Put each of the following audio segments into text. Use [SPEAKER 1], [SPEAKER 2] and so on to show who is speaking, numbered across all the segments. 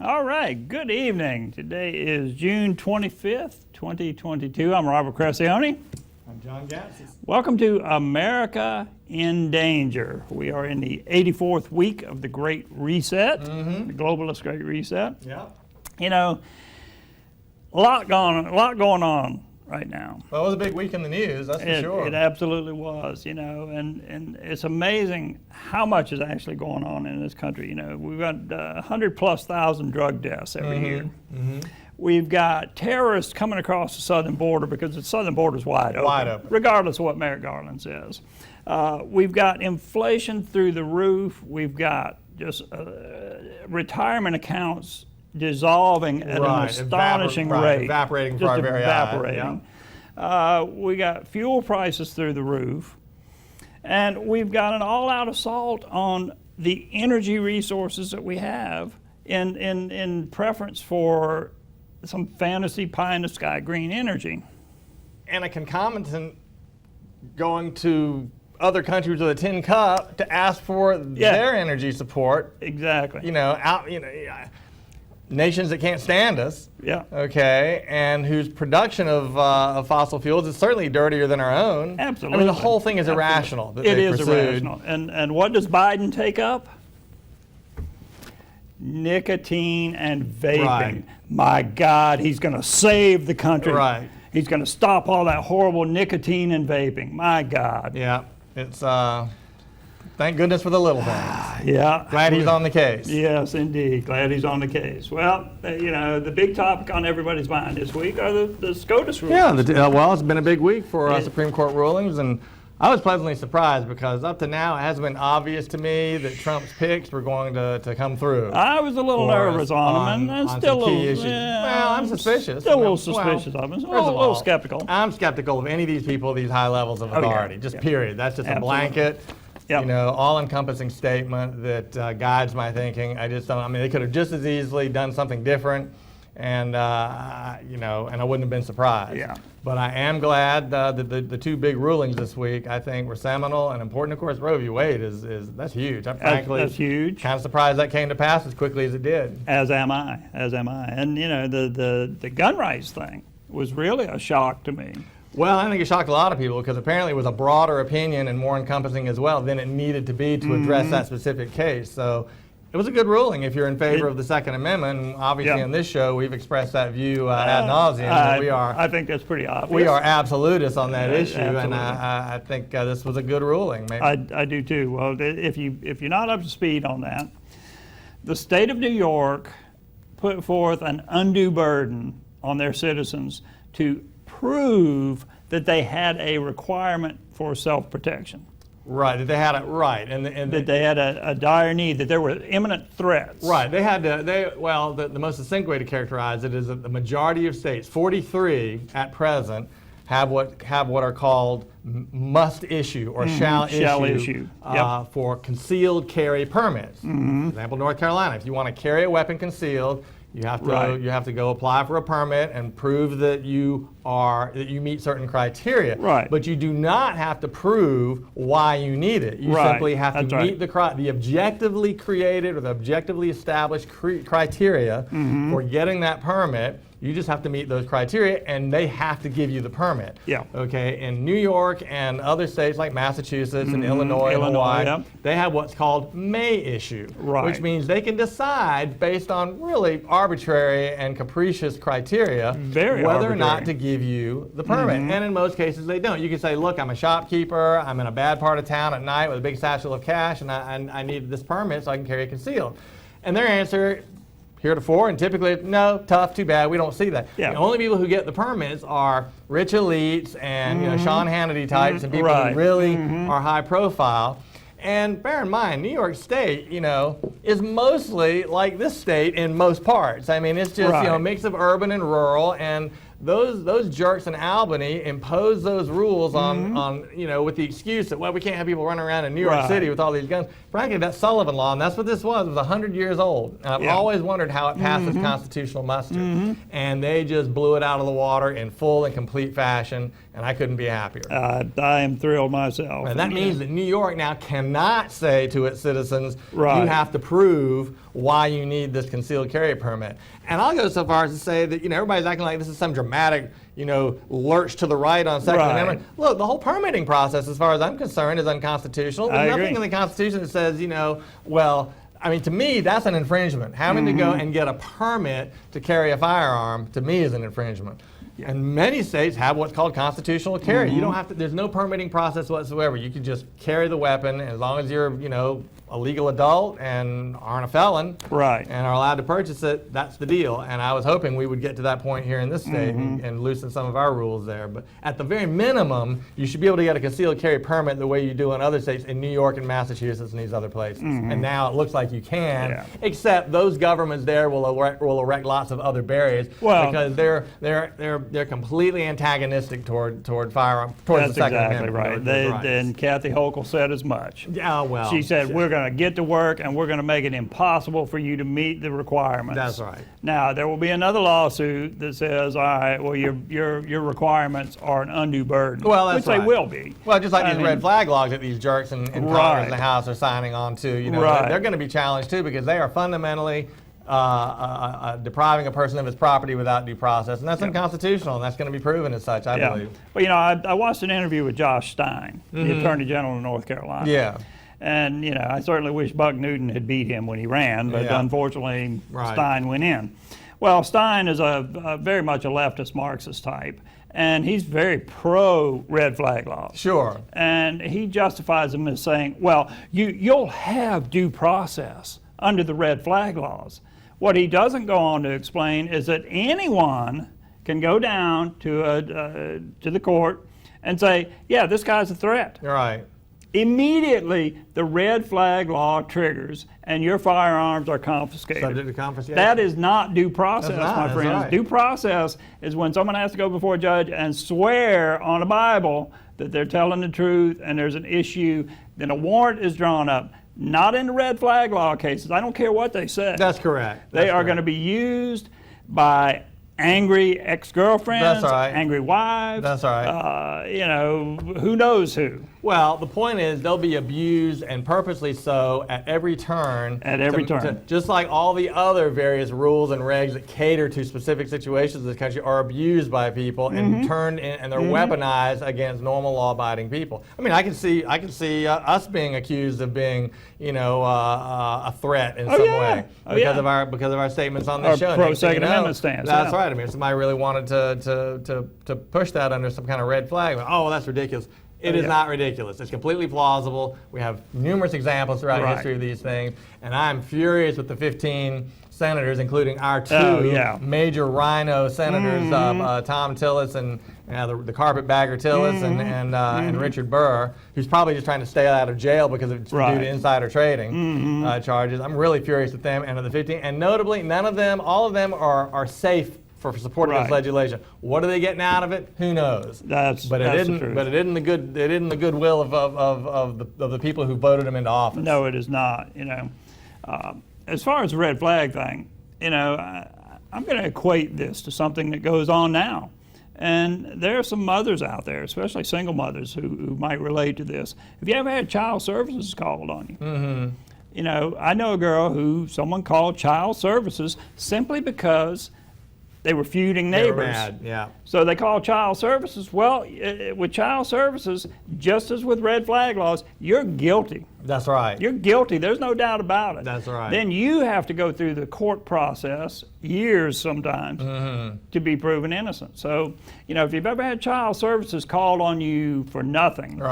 [SPEAKER 1] All right, good evening. Today is June 25th, 2022. I'm Robert Crescione.
[SPEAKER 2] I'm John Gatsis.
[SPEAKER 1] Welcome to America in Danger. We are in the 84th week of the Great Reset, the globalist Great Reset.
[SPEAKER 2] Yeah.
[SPEAKER 1] You know, a lot going on right now.
[SPEAKER 2] Well, it was a big week in the news, that's for sure.
[SPEAKER 1] It absolutely was, you know, and it's amazing how much is actually going on in this country. You know, we've got 100,000+ drug deaths every year. We've got terrorists coming across the southern border because the southern border is wide open, regardless of what Merrick Garland says. We've got inflation through the roof. We've got just retirement accounts dissolving at an astonishing rate.
[SPEAKER 2] Evaporating before our very eyes.
[SPEAKER 1] We got fuel prices through the roof. And we've got an all-out assault on the energy resources that we have in preference for some fantasy pie-in-the-sky green energy.
[SPEAKER 2] And a concomitant going to other countries with a tin cup to ask for their energy support.
[SPEAKER 1] Exactly.
[SPEAKER 2] Nations that can't stand us, okay, and whose production of fossil fuels is certainly dirtier than our own.
[SPEAKER 1] Absolutely.
[SPEAKER 2] I mean, the whole thing is irrational.
[SPEAKER 1] It is irrational. And what does Biden take up? Nicotine and vaping.
[SPEAKER 2] Right.
[SPEAKER 1] My God, he's going to save the country.
[SPEAKER 2] Right.
[SPEAKER 1] He's going to stop all that horrible nicotine and vaping. My God.
[SPEAKER 2] Yeah, it's thank goodness for the little things.
[SPEAKER 1] Yeah.
[SPEAKER 2] Glad he's on the case.
[SPEAKER 1] Yes, indeed. Glad he's on the case. Well, you know, the big topic on everybody's mind this week are the SCOTUS rulings.
[SPEAKER 2] Yeah, well, it's been a big week for Supreme Court rulings, and I was pleasantly surprised because up to now it hasn't been obvious to me that Trump's picks were going to come through.
[SPEAKER 1] I was a little nervous on them, and still a little.
[SPEAKER 2] Well, I'm suspicious.
[SPEAKER 1] Still a little suspicious of them. A little skeptical.
[SPEAKER 2] I'm skeptical of any of these people, these high levels of authority. Period. That's just a blanket. You know, all-encompassing statement that guides my thinking. I just don't. I mean, they could have just as easily done something different, and you know, and I wouldn't have been surprised.
[SPEAKER 1] Yeah.
[SPEAKER 2] But I am glad that the two big rulings this week, I think, were seminal and important. Of course, Roe v. Wade is that's huge. I'm frankly
[SPEAKER 1] that's huge.
[SPEAKER 2] Kind of surprised that came to pass as quickly as it did.
[SPEAKER 1] As am I. And you know, the gun rights thing was really a shock to me.
[SPEAKER 2] Well, I think it shocked a lot of people because apparently it was a broader opinion and more encompassing as well than it needed to be to address that specific case. So it was a good ruling if you're in favor of the Second Amendment. And obviously in this show we've expressed that view ad nauseum.
[SPEAKER 1] I think that's pretty obvious.
[SPEAKER 2] We are absolutists on that issue, and I think this was a good ruling.
[SPEAKER 1] I do too. Well, if you're not up to speed on that, the state of New York put forth an undue burden on their citizens to prove that they had a requirement for self-protection.
[SPEAKER 2] Right, that they had it right, and
[SPEAKER 1] that they had a dire need, that there were imminent threats.
[SPEAKER 2] Right, they had to. Well, the most succinct way to characterize it is that the majority of states, 43 at present, have what are called must issue or shall issue for concealed carry permits. For example, North Carolina, if you want to carry a weapon concealed, you have to go apply for a permit and prove that you meet certain criteria.
[SPEAKER 1] Right.
[SPEAKER 2] But you do not have to prove why you need it. You simply have to meet the objectively created or the objectively established criteria for getting that permit. You just have to meet those criteria, and they have to give you the permit.
[SPEAKER 1] Yeah.
[SPEAKER 2] Okay. In New York and other states like Massachusetts and Illinois and Hawaii, they have what's called may issue, which means they can decide based on really arbitrary and capricious criteria whether or not to give you the permit. And in most cases, they don't. You can say, look, I'm a shopkeeper. I'm in a bad part of town at night with a big satchel of cash, and I need this permit so I can carry it concealed. And their answer heretofore, and typically, no, tough, too bad, we don't see that. The only people who get the permits are rich elites and you know, Sean Hannity types and people who really are high profile. And bear in mind, New York State, you know, is mostly like this state in most parts. I mean, it's just you know, a mix of urban and rural, and those jerks in Albany imposed those rules on with the excuse that, well, we can't have people running around in New York City with all these guns. Frankly, that's Sullivan Law, and that's what this was. It was 100 years old. And I've always wondered how it passed its constitutional muster. And they just blew it out of the water in full and complete fashion, and I couldn't be happier.
[SPEAKER 1] I am thrilled myself.
[SPEAKER 2] And that means that New York now cannot say to its citizens, you have to prove why you need this concealed carry permit. And I'll go so far as to say that, everybody's acting like this is some dramatic, lurch to the right on Second Amendment. Look, the whole permitting process, as far as I'm concerned, is unconstitutional. There's nothing in the Constitution that says, well, I mean, to me, that's an infringement. Having to go and get a permit to carry a firearm, to me, is an infringement. And many states have what's called constitutional carry. You don't have to, there's no permitting process whatsoever. You can just carry the weapon, and as long as you're, a legal adult and aren't a felon and are allowed to purchase it, that's the deal. And I was hoping we would get to that point here in this state and loosen some of our rules there. But at the very minimum, you should be able to get a concealed carry permit the way you do in other states, in New York and Massachusetts and these other places. And now it looks like you can, except those governments there will erect lots of other barriers because they're completely antagonistic toward firearm, towards the Second Amendment.
[SPEAKER 1] That's exactly right. And Kathy Hochul said as much.
[SPEAKER 2] Yeah, well,
[SPEAKER 1] she said, we're going to get to work and we're going to make it impossible for you to meet the requirements.
[SPEAKER 2] That's right.
[SPEAKER 1] Now, there will be another lawsuit that says, all right, well, your requirements are an undue burden.
[SPEAKER 2] Well, that's
[SPEAKER 1] which they will be.
[SPEAKER 2] Well, just like these red flag laws that these jerks in Congress and the House are signing on to, they're going to be challenged too, because they are fundamentally depriving a person of his property without due process, and that's unconstitutional, and that's going to be proven as such, I believe.
[SPEAKER 1] Well, I watched an interview with Josh Stein, the Attorney General of North Carolina.
[SPEAKER 2] Yeah.
[SPEAKER 1] And, I certainly wish Buck Newton had beat him when he ran, but unfortunately Stein went in. Well, Stein is a very much a leftist Marxist type, and he's very pro-red flag laws.
[SPEAKER 2] Sure.
[SPEAKER 1] And he justifies them as saying, well, you'll have due process under the red flag laws. What he doesn't go on to explain is that anyone can go down to the court and say, yeah, this guy's a threat.
[SPEAKER 2] Right.
[SPEAKER 1] Immediately, the red flag law triggers and your firearms are confiscated.
[SPEAKER 2] Subject to confiscation.
[SPEAKER 1] That is not due process, my friends.
[SPEAKER 2] Right.
[SPEAKER 1] Due process is when someone has to go before a judge and swear on a Bible that they're telling the truth and there's an issue, then a warrant is drawn up. Not in the red flag law cases. I don't care what they say.
[SPEAKER 2] That's correct.
[SPEAKER 1] They are going to be used by angry ex-girlfriends, angry wives.
[SPEAKER 2] That's right.
[SPEAKER 1] Who knows who.
[SPEAKER 2] Well, the point is they'll be abused, and purposely so, at every turn.
[SPEAKER 1] At every turn.
[SPEAKER 2] Just like all the other various rules and regs that cater to specific situations in this country are abused by people and turned in, and they're weaponized against normal law-abiding people. I mean, I can see us being accused of being, a threat in some way because of our statements on the show.
[SPEAKER 1] Pro Second Amendment stance.
[SPEAKER 2] That's right. I mean, if somebody really wanted to push that under some kind of red flag, oh, that's ridiculous. It is not ridiculous. It's completely plausible. We have numerous examples throughout history of these things, and I'm furious with the 15 senators, including our two major rhino senators, Tom Tillis and the carpetbagger Tillis and Richard Burr, who's probably just trying to stay out of jail because it's due to insider trading charges. I'm really furious with them and of the 15, and notably, all of them are safe for supporting this legislation. What are they getting out of it? Who knows? But it isn't the goodwill of the people who voted them into office.
[SPEAKER 1] No, it is not. As far as the red flag thing, I'm going to equate this to something that goes on now. And there are some mothers out there, especially single mothers, who might relate to this. Have you ever had child services called on you? I know a girl who someone called child services simply because they were feuding neighbors.
[SPEAKER 2] They were mad,
[SPEAKER 1] So they called child services. Well, with child services, just as with red flag laws, you're guilty.
[SPEAKER 2] That's right.
[SPEAKER 1] You're guilty. There's no doubt about it.
[SPEAKER 2] That's right.
[SPEAKER 1] Then you have to go through the court process, years sometimes, to be proven innocent. So, if you've ever had child services called on you for nothing,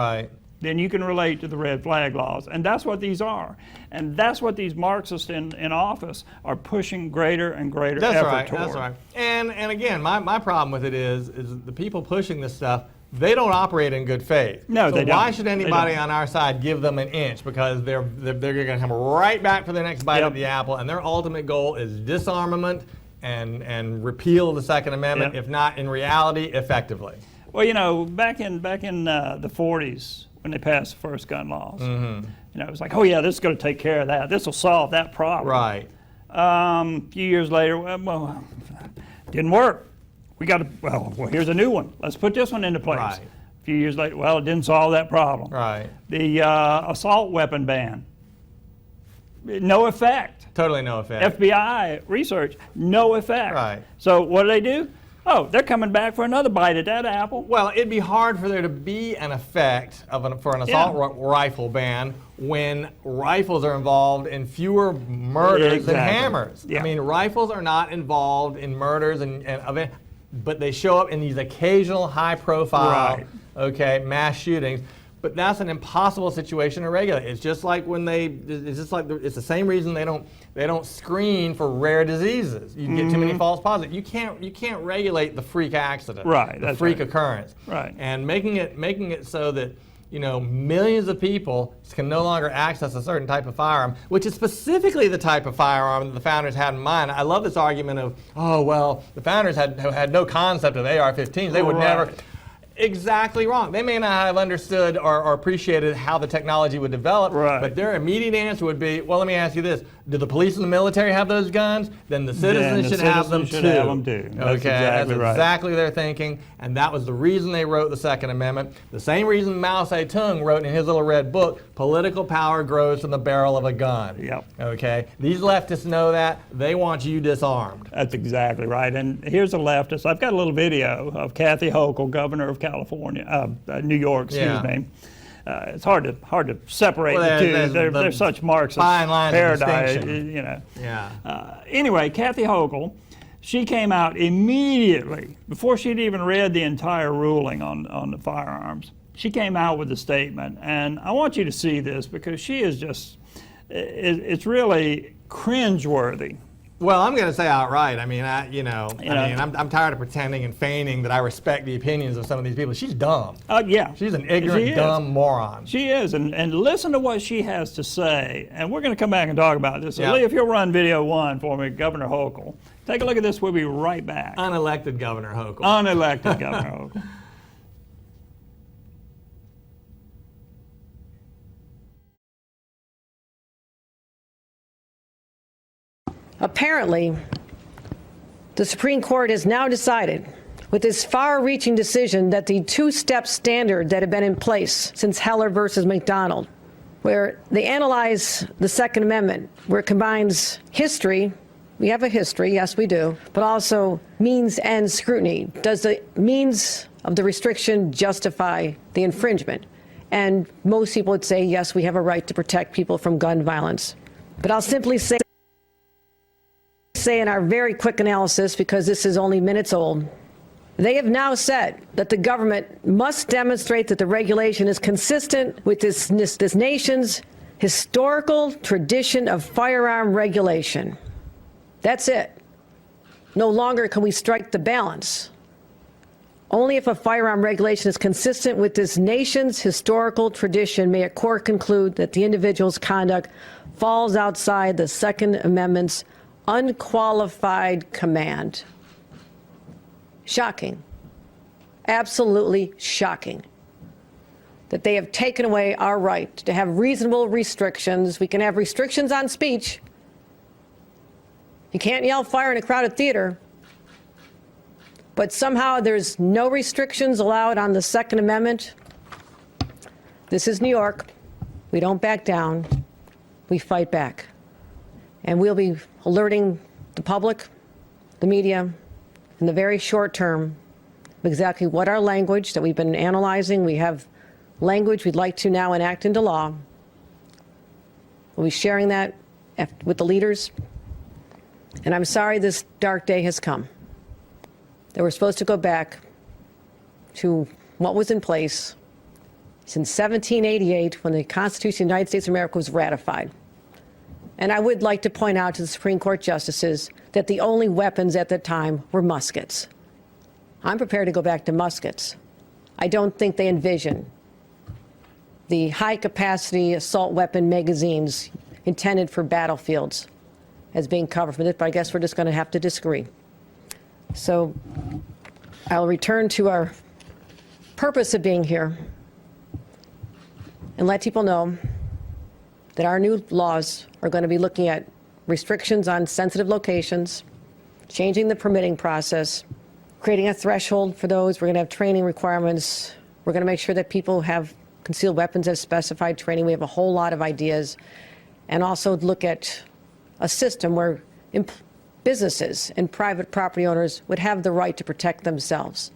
[SPEAKER 1] then you can relate to the red flag laws. And that's what these are. And that's what these Marxists in office are pushing greiter and greater effort toward.
[SPEAKER 2] That's right. And again, my problem with it is the people pushing this stuff, they don't operate in good faith.
[SPEAKER 1] No, they don't.
[SPEAKER 2] Why should anybody on our side give them an inch? Because they're going to come right back for their next bite of the apple, and their ultimate goal is disarmament and repeal the Second Amendment, if not in reality, effectively?
[SPEAKER 1] Well, you know, back in the 40s when they passed the first gun laws, you know, it was like, oh yeah, this is going to take care of that. This will solve that problem.
[SPEAKER 2] Right.
[SPEAKER 1] A few years later, well, didn't work. We got to, well, here's a new one. Let's put this one into place.
[SPEAKER 2] Right.
[SPEAKER 1] A few years later, well, it didn't solve that problem.
[SPEAKER 2] Right.
[SPEAKER 1] The assault weapon ban, no effect.
[SPEAKER 2] Totally no effect.
[SPEAKER 1] FBI research, no effect.
[SPEAKER 2] Right.
[SPEAKER 1] So what do? Oh, they're coming back for another bite at that apple.
[SPEAKER 2] Well, it'd be hard for there to be an effect for an assault rifle ban when rifles are involved in fewer murders than hammers.
[SPEAKER 1] Yeah.
[SPEAKER 2] I mean, rifles are not involved in murders but they show up in these occasional high-profile, mass shootings. But that's an impossible situation to regulate. It's just like it's the same reason they don't screen for rare diseases. You get too many false positives. You can't regulate the freak accident, the freak occurrence, and making it so that, you know, millions of people can no longer access a certain type of firearm, which is specifically the type of firearm that the founders had in mind. I love this argument of, oh well, the founders had no concept of AR-15s. They would never. Exactly wrong. They may not have understood or appreciated how the technology would develop, but their immediate answer would be, well, let me ask you this. Do the police and the military have those guns? Then the citizens should have them too.
[SPEAKER 1] That's
[SPEAKER 2] exactly their thinking, and that was the reason they wrote the Second Amendment. The same reason Mao Zedong wrote in his little red book, political power grows from the barrel of a gun. Okay? These leftists know that. They want you disarmed.
[SPEAKER 1] That's exactly right. And here's a leftist. I've got a little video of Kathy Hochul, governor of California, New York, excuse me. It's hard to separate the two. They're such Marxist paradise, you know. Anyway, Kathy Hochul, she came out immediately before she'd even read the entire ruling on the firearms. She came out with a statement, and I want you to see this because she is just, it's really cringeworthy.
[SPEAKER 2] Well, I'm going to say outright. I mean, I'm tired of pretending and feigning that I respect the opinions of some of these people. She's dumb.
[SPEAKER 1] Yeah.
[SPEAKER 2] She's an ignorant, dumb moron.
[SPEAKER 1] She is, and listen to what she has to say. And we're going to come back and talk about this. So Lee, if you'll run video 1 for me, Governor Hochul. Take a look at this. We'll be right back.
[SPEAKER 2] Unelected Governor Hochul.
[SPEAKER 1] Unelected Governor Hochul.
[SPEAKER 3] Apparently, the Supreme Court has now decided, with this far-reaching decision, that the two-step standard that had been in place since Heller versus McDonald, where they analyze the Second Amendment, where it combines history, we have a history, yes we do, but also means and scrutiny. Does the means of the restriction justify the infringement? And most people would say, yes, we have a right to protect people from gun violence. But I'll simply say in our very quick analysis, because this is only minutes old, they have now said that the government must demonstrate that the regulation is consistent with this nation's historical tradition of firearm regulation. That's it. No longer can we strike the balance. Only if a firearm regulation is consistent with this nation's historical tradition may a court conclude that the individual's conduct falls outside the Second Amendment's unqualified command. Shocking. Absolutely shocking. That they have taken away our right to have reasonable restrictions. We can have restrictions on speech. You can't yell fire in a crowded theater. But somehow there's no restrictions allowed on the Second Amendment. This is New York. We don't back down. We fight back. And we'll be alerting the public, the media, in the very short term of exactly what our language that we've been analyzing. We have language we'd like to now enact into law. We'll be sharing that with the leaders. And I'm sorry this dark day has come. That we're supposed to go back to what was in place since 1788 when the Constitution of the United States of America was ratified. And I would like to point out to the Supreme Court justices that the only weapons at the time were muskets. I'm prepared to go back to muskets. I don't think they envision the high-capacity assault weapon magazines intended for battlefields. as being covered from this, but I guess we're just going to have to disagree. So I'll return to our purpose of being here and let people know that our new laws are going to be looking at restrictions on sensitive locations, changing the permitting process, creating a threshold for those. We're going to have training requirements. We're going to make sure that people have concealed weapons as specified training. We have a whole lot of ideas. And also look at a system where businesses and private property owners would have the right to protect themselves.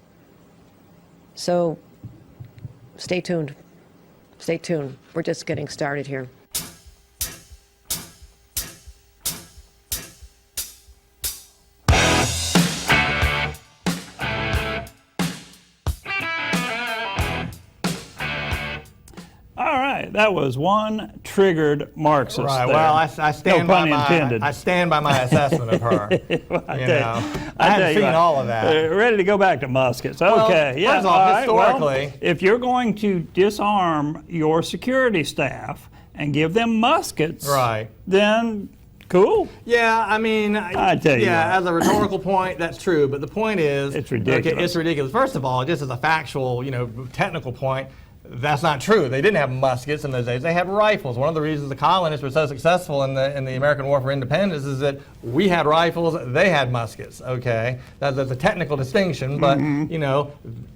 [SPEAKER 3] So stay tuned. Stay tuned. We're just getting started here.
[SPEAKER 1] All right, that was one triggered Marxist.
[SPEAKER 2] Right.
[SPEAKER 1] There.
[SPEAKER 2] Well, I stand
[SPEAKER 1] no
[SPEAKER 2] by
[SPEAKER 1] pun intended.
[SPEAKER 2] I stand by my assessment of her.
[SPEAKER 1] Well,
[SPEAKER 2] I hadn't seen all of that.
[SPEAKER 1] Ready to go back to muskets. Okay.
[SPEAKER 2] Well,
[SPEAKER 1] Yeah.
[SPEAKER 2] first of all,
[SPEAKER 1] all right,
[SPEAKER 2] historically,
[SPEAKER 1] well, if you're going to disarm your security staff and give them muskets,
[SPEAKER 2] right,
[SPEAKER 1] then cool.
[SPEAKER 2] Yeah, I mean,
[SPEAKER 1] I tell you
[SPEAKER 2] yeah,
[SPEAKER 1] what.
[SPEAKER 2] as a rhetorical point, that's true. But the point is,
[SPEAKER 1] it's ridiculous.
[SPEAKER 2] Okay, it's ridiculous. First of all, just as a factual, technical point, that's not true. They didn't have muskets in those days. They had rifles. One of the reasons the colonists were so successful in the American War for Independence is that we had rifles, they had muskets. Okay, that's a technical distinction, but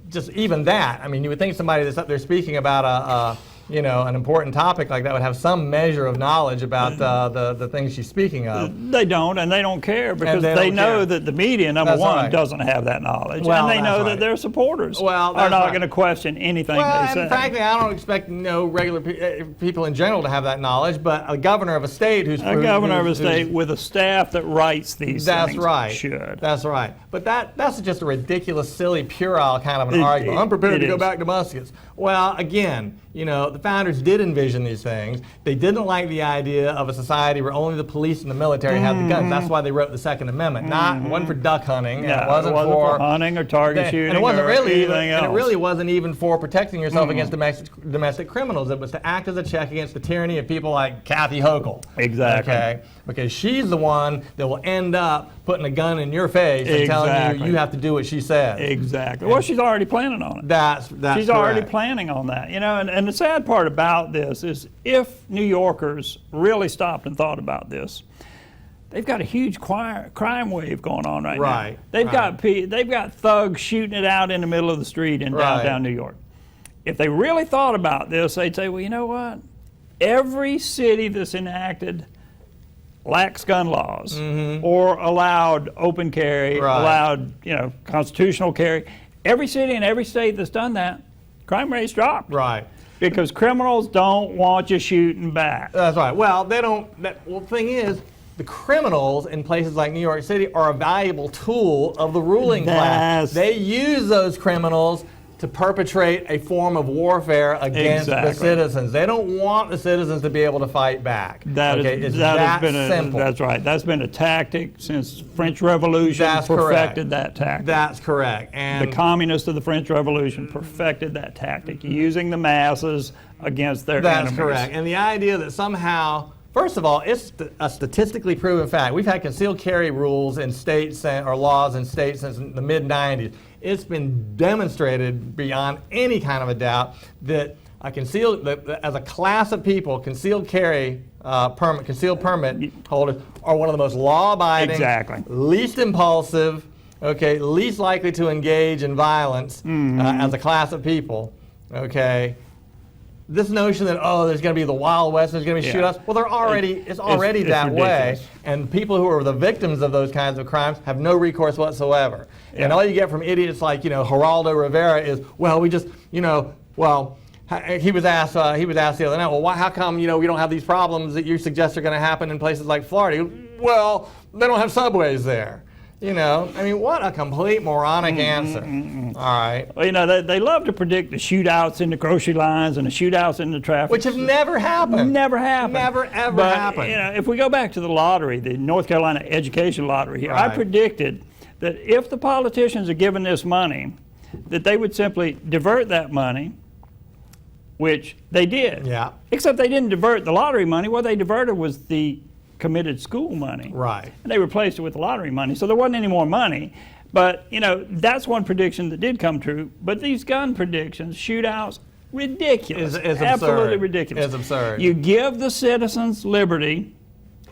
[SPEAKER 2] just even that. I mean, you would think somebody that's up there speaking about an important topic like that would have some measure of knowledge about the things she's speaking of.
[SPEAKER 1] They don't, and they don't care because
[SPEAKER 2] they
[SPEAKER 1] know
[SPEAKER 2] care.
[SPEAKER 1] that the media, number
[SPEAKER 2] That's
[SPEAKER 1] one,
[SPEAKER 2] right.
[SPEAKER 1] doesn't have that knowledge,
[SPEAKER 2] Well,
[SPEAKER 1] and they know
[SPEAKER 2] that's
[SPEAKER 1] that
[SPEAKER 2] right.
[SPEAKER 1] their supporters
[SPEAKER 2] Well,
[SPEAKER 1] are
[SPEAKER 2] that's
[SPEAKER 1] not
[SPEAKER 2] right.
[SPEAKER 1] going to question anything
[SPEAKER 2] Well,
[SPEAKER 1] they say.
[SPEAKER 2] and frankly, I don't expect regular people in general to have that knowledge, but a governor of a state who's
[SPEAKER 1] a governor of a state with a staff that writes these
[SPEAKER 2] that's
[SPEAKER 1] things
[SPEAKER 2] right.
[SPEAKER 1] should.
[SPEAKER 2] That's right. But that's just a ridiculous, silly, puerile kind of an argument. I'm prepared to go back to muskets. Well, again, the founders did envision these things. They didn't like the idea of a society where only the police and the military had the guns. That's why they wrote the Second Amendment. It wasn't for duck hunting.
[SPEAKER 1] Yeah,
[SPEAKER 2] it wasn't
[SPEAKER 1] for hunting or target shooting
[SPEAKER 2] and it wasn't
[SPEAKER 1] or
[SPEAKER 2] really
[SPEAKER 1] anything else.
[SPEAKER 2] And it really wasn't even for protecting yourself against domestic criminals. It was to act as a check against the tyranny of people like Kathy Hochul.
[SPEAKER 1] Exactly.
[SPEAKER 2] Okay? Because she's the one that will end up putting a gun in your face and telling you have to do what she says.
[SPEAKER 1] Exactly. Well, she's already planning on it.
[SPEAKER 2] That's
[SPEAKER 1] she's already planning on that. And the sad part about this is if New Yorkers really stopped and thought about this, they've got a huge crime wave going on right now. They've got thugs shooting it out in the middle of the street in downtown New York. If they really thought about this, they'd say, well, you know what? Every city that's enacted lax gun laws or allowed open carry, allowed constitutional carry. Every city and every state that's done that, crime rate's dropped.
[SPEAKER 2] Right.
[SPEAKER 1] Because criminals don't want you shooting back.
[SPEAKER 2] That's right. Well, they don't. Well, the thing is, the criminals in places like New York City are a valuable tool of the ruling class. They use those criminals to perpetrate a form of warfare against the citizens. They don't want the citizens to be able to fight back. It's that simple.
[SPEAKER 1] That's right. That's been a tactic since French Revolution perfected that tactic.
[SPEAKER 2] That's correct. And
[SPEAKER 1] the communists of the French Revolution perfected that tactic, using the masses against their enemies.
[SPEAKER 2] That's correct. And the idea that somehow, first of all, it's a statistically proven fact. We've had concealed carry rules in states or laws in states since the mid-'90s. It's been demonstrated beyond any kind of a doubt that as a class of people, concealed carry concealed permit holders are one of the most law-abiding, least impulsive, least likely to engage in violence as a class of people. This notion that there's going to be the Wild West, there's going to be shootouts. Well, it's already that way, and people who are the victims of those kinds of crimes have no recourse whatsoever. Yeah. And all you get from idiots like Geraldo Rivera is, well, we just he was asked the other night, well, how come we don't have these problems that you suggest are going to happen in places like Florida? Well, they don't have subways there. What a complete moronic answer. All right.
[SPEAKER 1] Well, they love to predict the shootouts in the grocery lines and the shootouts in the traffic.
[SPEAKER 2] Which have never happened.
[SPEAKER 1] Never happened.
[SPEAKER 2] Never, ever happened.
[SPEAKER 1] If we go back to the lottery, the North Carolina Education Lottery here, I predicted that if the politicians are given this money, that they would simply divert that money, which they did.
[SPEAKER 2] Yeah.
[SPEAKER 1] Except they didn't divert the lottery money. What they diverted was the committed school money.
[SPEAKER 2] Right.
[SPEAKER 1] And they replaced it with lottery money, so there wasn't any more money. But, you know, that's one prediction that did come true. But these gun predictions, shootouts, ridiculous.
[SPEAKER 2] It's
[SPEAKER 1] absolutely
[SPEAKER 2] absurd.
[SPEAKER 1] ridiculous.
[SPEAKER 2] It's absurd.
[SPEAKER 1] You give the citizens liberty,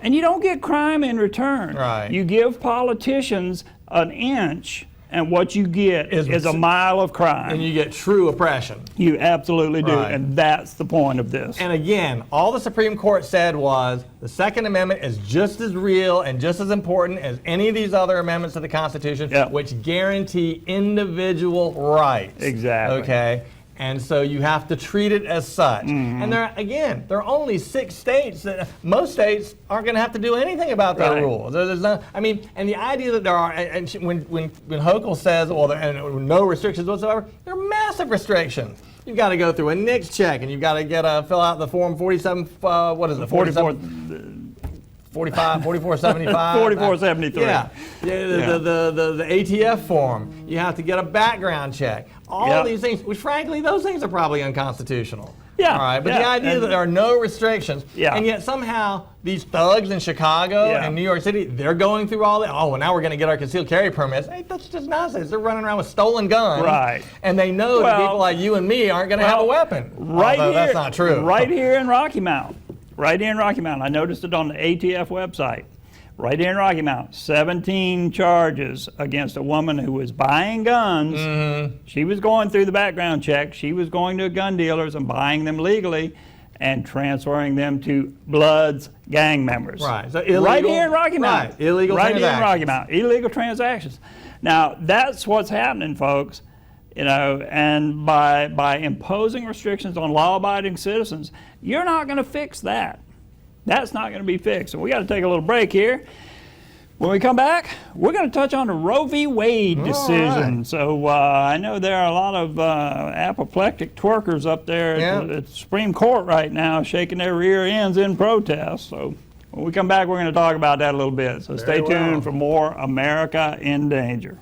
[SPEAKER 1] and you don't get crime in return.
[SPEAKER 2] Right.
[SPEAKER 1] You give politicians an inch, and what you get is a mile of crime.
[SPEAKER 2] And you get true oppression.
[SPEAKER 1] You absolutely do,
[SPEAKER 2] Right.
[SPEAKER 1] and that's the point of this.
[SPEAKER 2] And again, all the Supreme Court said was the Second Amendment is just as real and just as important as any of these other amendments to the Constitution,
[SPEAKER 1] Yep.
[SPEAKER 2] which guarantee individual rights.
[SPEAKER 1] Exactly.
[SPEAKER 2] Okay? And so you have to treat it as such.
[SPEAKER 1] Mm-hmm.
[SPEAKER 2] And there are only 6 states that most states aren't going to have to do anything about their
[SPEAKER 1] Right.
[SPEAKER 2] rules. There's no, I mean, and the idea that there are, and when Hochul says, well, no restrictions whatsoever, there are massive restrictions. You've got to go through a NICS check, and you've got to fill out the form 47. What is it? 4475.
[SPEAKER 1] 4473.
[SPEAKER 2] Yeah. The ATF form. You have to get a background check. All
[SPEAKER 1] Yep.
[SPEAKER 2] these things, which frankly, those things are probably unconstitutional.
[SPEAKER 1] Yeah,
[SPEAKER 2] All right. But
[SPEAKER 1] yeah,
[SPEAKER 2] the idea that there are no restrictions,
[SPEAKER 1] Yeah.
[SPEAKER 2] and yet somehow these thugs in Chicago
[SPEAKER 1] Yeah.
[SPEAKER 2] and New York City, they're going through all that. Oh, well, now we're going to get our concealed carry permits. Hey, that's just nonsense. They're running around with stolen guns.
[SPEAKER 1] Right.
[SPEAKER 2] And they know that
[SPEAKER 1] Well,
[SPEAKER 2] people like you and me aren't going to have a weapon.
[SPEAKER 1] Right
[SPEAKER 2] Although
[SPEAKER 1] here,
[SPEAKER 2] that's not true.
[SPEAKER 1] Right here in Rocky Mount. Right here in Rocky Mount. I noticed it on the ATF website. Right here in Rocky Mount, 17 charges against a woman who was buying guns.
[SPEAKER 2] Mm-hmm.
[SPEAKER 1] She was going through the background check. She was going to gun dealers and buying them legally and transferring them to Bloods gang members.
[SPEAKER 2] Right. So illegal,
[SPEAKER 1] right here in Rocky Mount.
[SPEAKER 2] Right. Illegal
[SPEAKER 1] right here in Rocky
[SPEAKER 2] transactions.
[SPEAKER 1] Mount. Illegal transactions. Now, that's what's happening, folks. You know, and by imposing restrictions on law-abiding citizens, you're not going to fix that. That's not going to be fixed. So we got to take a little break here. When we come back, we're going to touch on the Roe v. Wade decision.
[SPEAKER 2] right.
[SPEAKER 1] So I know there are a lot of apoplectic twerkers up there at the Supreme Court right now shaking their rear ends in protest. So when we come back, we're going to talk about that a little bit. So stay tuned for more America in Danger.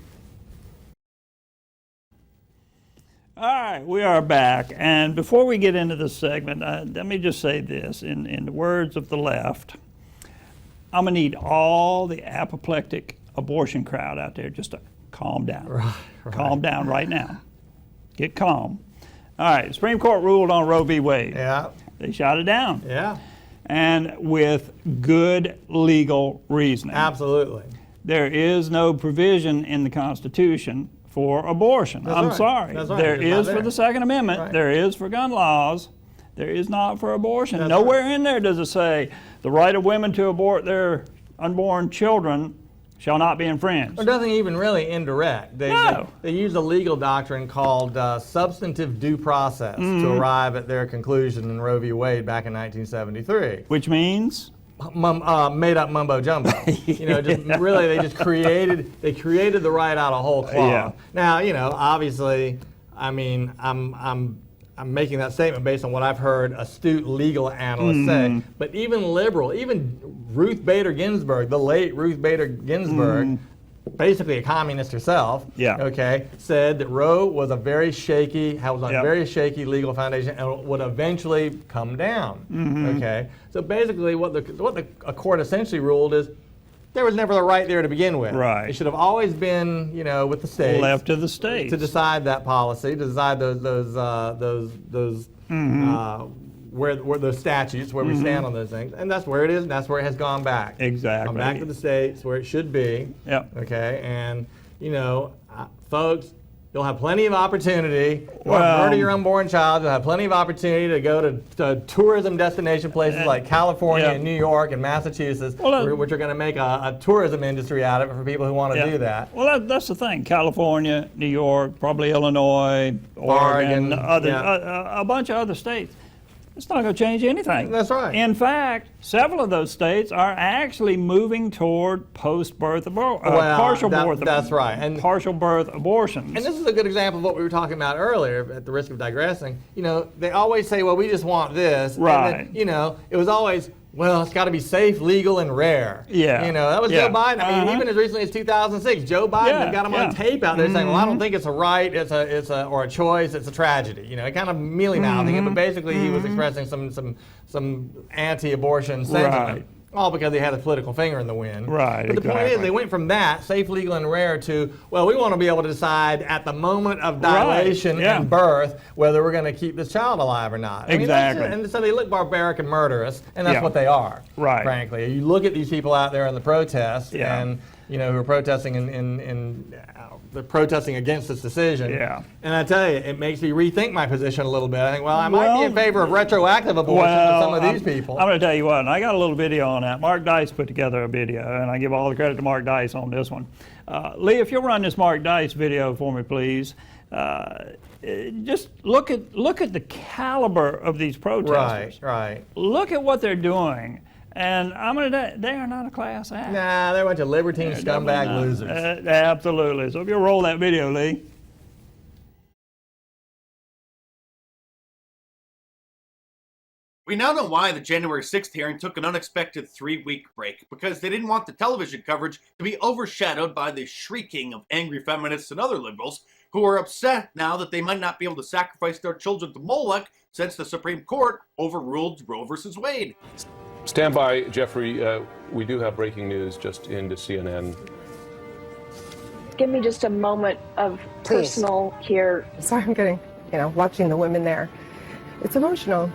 [SPEAKER 1] All right, we are back. And before we get into this segment, let me just say this. In the words of the left, I'm going to need all the apoplectic abortion crowd out there just to calm down.
[SPEAKER 2] Right.
[SPEAKER 1] Calm down right now. Get calm. All right, the Supreme Court ruled on Roe v. Wade.
[SPEAKER 2] Yeah.
[SPEAKER 1] They shot it down.
[SPEAKER 2] Yeah.
[SPEAKER 1] And with good legal reasoning.
[SPEAKER 2] Absolutely.
[SPEAKER 1] There is no provision in the Constitution for abortion.
[SPEAKER 2] That's
[SPEAKER 1] I'm
[SPEAKER 2] right.
[SPEAKER 1] sorry.
[SPEAKER 2] That's right.
[SPEAKER 1] There
[SPEAKER 2] It's not
[SPEAKER 1] is for
[SPEAKER 2] there.
[SPEAKER 1] the Second Amendment.
[SPEAKER 2] Right.
[SPEAKER 1] There is for gun laws. There is not for abortion.
[SPEAKER 2] That's
[SPEAKER 1] Nowhere
[SPEAKER 2] right.
[SPEAKER 1] in there does it say the right of women to abort their unborn children shall not be infringed.
[SPEAKER 2] It doesn't even really indirect.
[SPEAKER 1] No.
[SPEAKER 2] They use a legal doctrine called substantive due process to arrive at their conclusion in Roe v. Wade back in 1973.
[SPEAKER 1] Which means?
[SPEAKER 2] Made up mumbo jumbo. You know, just really they created the right out of whole cloth.
[SPEAKER 1] Yeah.
[SPEAKER 2] Now, you know, obviously, I mean, I'm making that statement based on what I've heard astute legal analysts say. But even Ruth Bader Ginsburg, the late Ruth Bader Ginsburg, basically a communist herself, okay, said that Roe was a very shaky, very shaky legal foundation and would eventually come down. Okay, so basically what a court essentially ruled is there was never the right there to begin with.
[SPEAKER 1] Right.
[SPEAKER 2] It should have always been, you know, with the states.
[SPEAKER 1] Left to the states.
[SPEAKER 2] To decide that policy, to decide those where those statutes, where we stand on those things, and that's where it is, and that's where it has gone back.
[SPEAKER 1] Exactly.
[SPEAKER 2] Come back to the states where it should be.
[SPEAKER 1] Yep.
[SPEAKER 2] Okay, and you know, folks, you'll have plenty of opportunity. You'll murder your unborn child. You'll have plenty of opportunity to go to tourism destination places like California and New York and Massachusetts, which are going to make a tourism industry out of it for people who want to do that.
[SPEAKER 1] Well, that's the thing. California, New York, probably Illinois, Oregon, a bunch of other states. It's not going to change anything.
[SPEAKER 2] That's right.
[SPEAKER 1] In fact, several of those states are actually moving toward post-birth partial birth.
[SPEAKER 2] That's right. And
[SPEAKER 1] partial birth abortions.
[SPEAKER 2] And this is a good example of what we were talking about earlier, at the risk of digressing. You know, they always say, well, we just want this.
[SPEAKER 1] Right.
[SPEAKER 2] And then, you know, it was always, well, it's got to be safe, legal, and rare.
[SPEAKER 1] Yeah.
[SPEAKER 2] You know, that was Joe Biden. I mean, even as recently as 2006, Joe Biden got him on tape out there saying, well, I don't think it's a right, or a choice, it's a tragedy. You know, kind of mealy-mouthing it, but basically he was expressing some anti-abortion sentiment. all because they had a political finger in the wind.
[SPEAKER 1] Right,
[SPEAKER 2] But the point is, they went from that, safe, legal, and rare, to, well, we want to be able to decide at the moment of dilation and birth whether we're going to keep this child alive or not.
[SPEAKER 1] Exactly.
[SPEAKER 2] And so they look barbaric and murderous, and that's what they are, frankly. You look at these people out there in the protests, and who are protesting they're protesting against this decision.
[SPEAKER 1] Yeah.
[SPEAKER 2] And I tell you, it makes me rethink my position a little bit. I think, well, I might be in favor of retroactive abortion for some of these people.
[SPEAKER 1] I'm going to tell you what, and I got a little video on that. Mark Dice put together a video, and I give all the credit to Mark Dice on this one. Lee, if you'll run this Mark Dice video for me, please. Just look at the caliber of these protesters.
[SPEAKER 2] Right.
[SPEAKER 1] Look at what they're doing. And I'm going to, they are not a class act.
[SPEAKER 2] Nah, they're a bunch of libertine scumbag losers.
[SPEAKER 1] Absolutely. So if you'll roll that video, Lee.
[SPEAKER 4] We now know why the January 6th hearing took an unexpected 3-week break, because they didn't want the television coverage to be overshadowed by the shrieking of angry feminists and other liberals who are upset now that they might not be able to sacrifice their children to Moloch since the Supreme Court overruled Roe versus Wade.
[SPEAKER 5] Stand by, Jeffrey. We do have breaking news just into CNN.
[SPEAKER 6] Give me just a moment of personal here.
[SPEAKER 7] Sorry, I'm getting, watching the women there. It's emotional.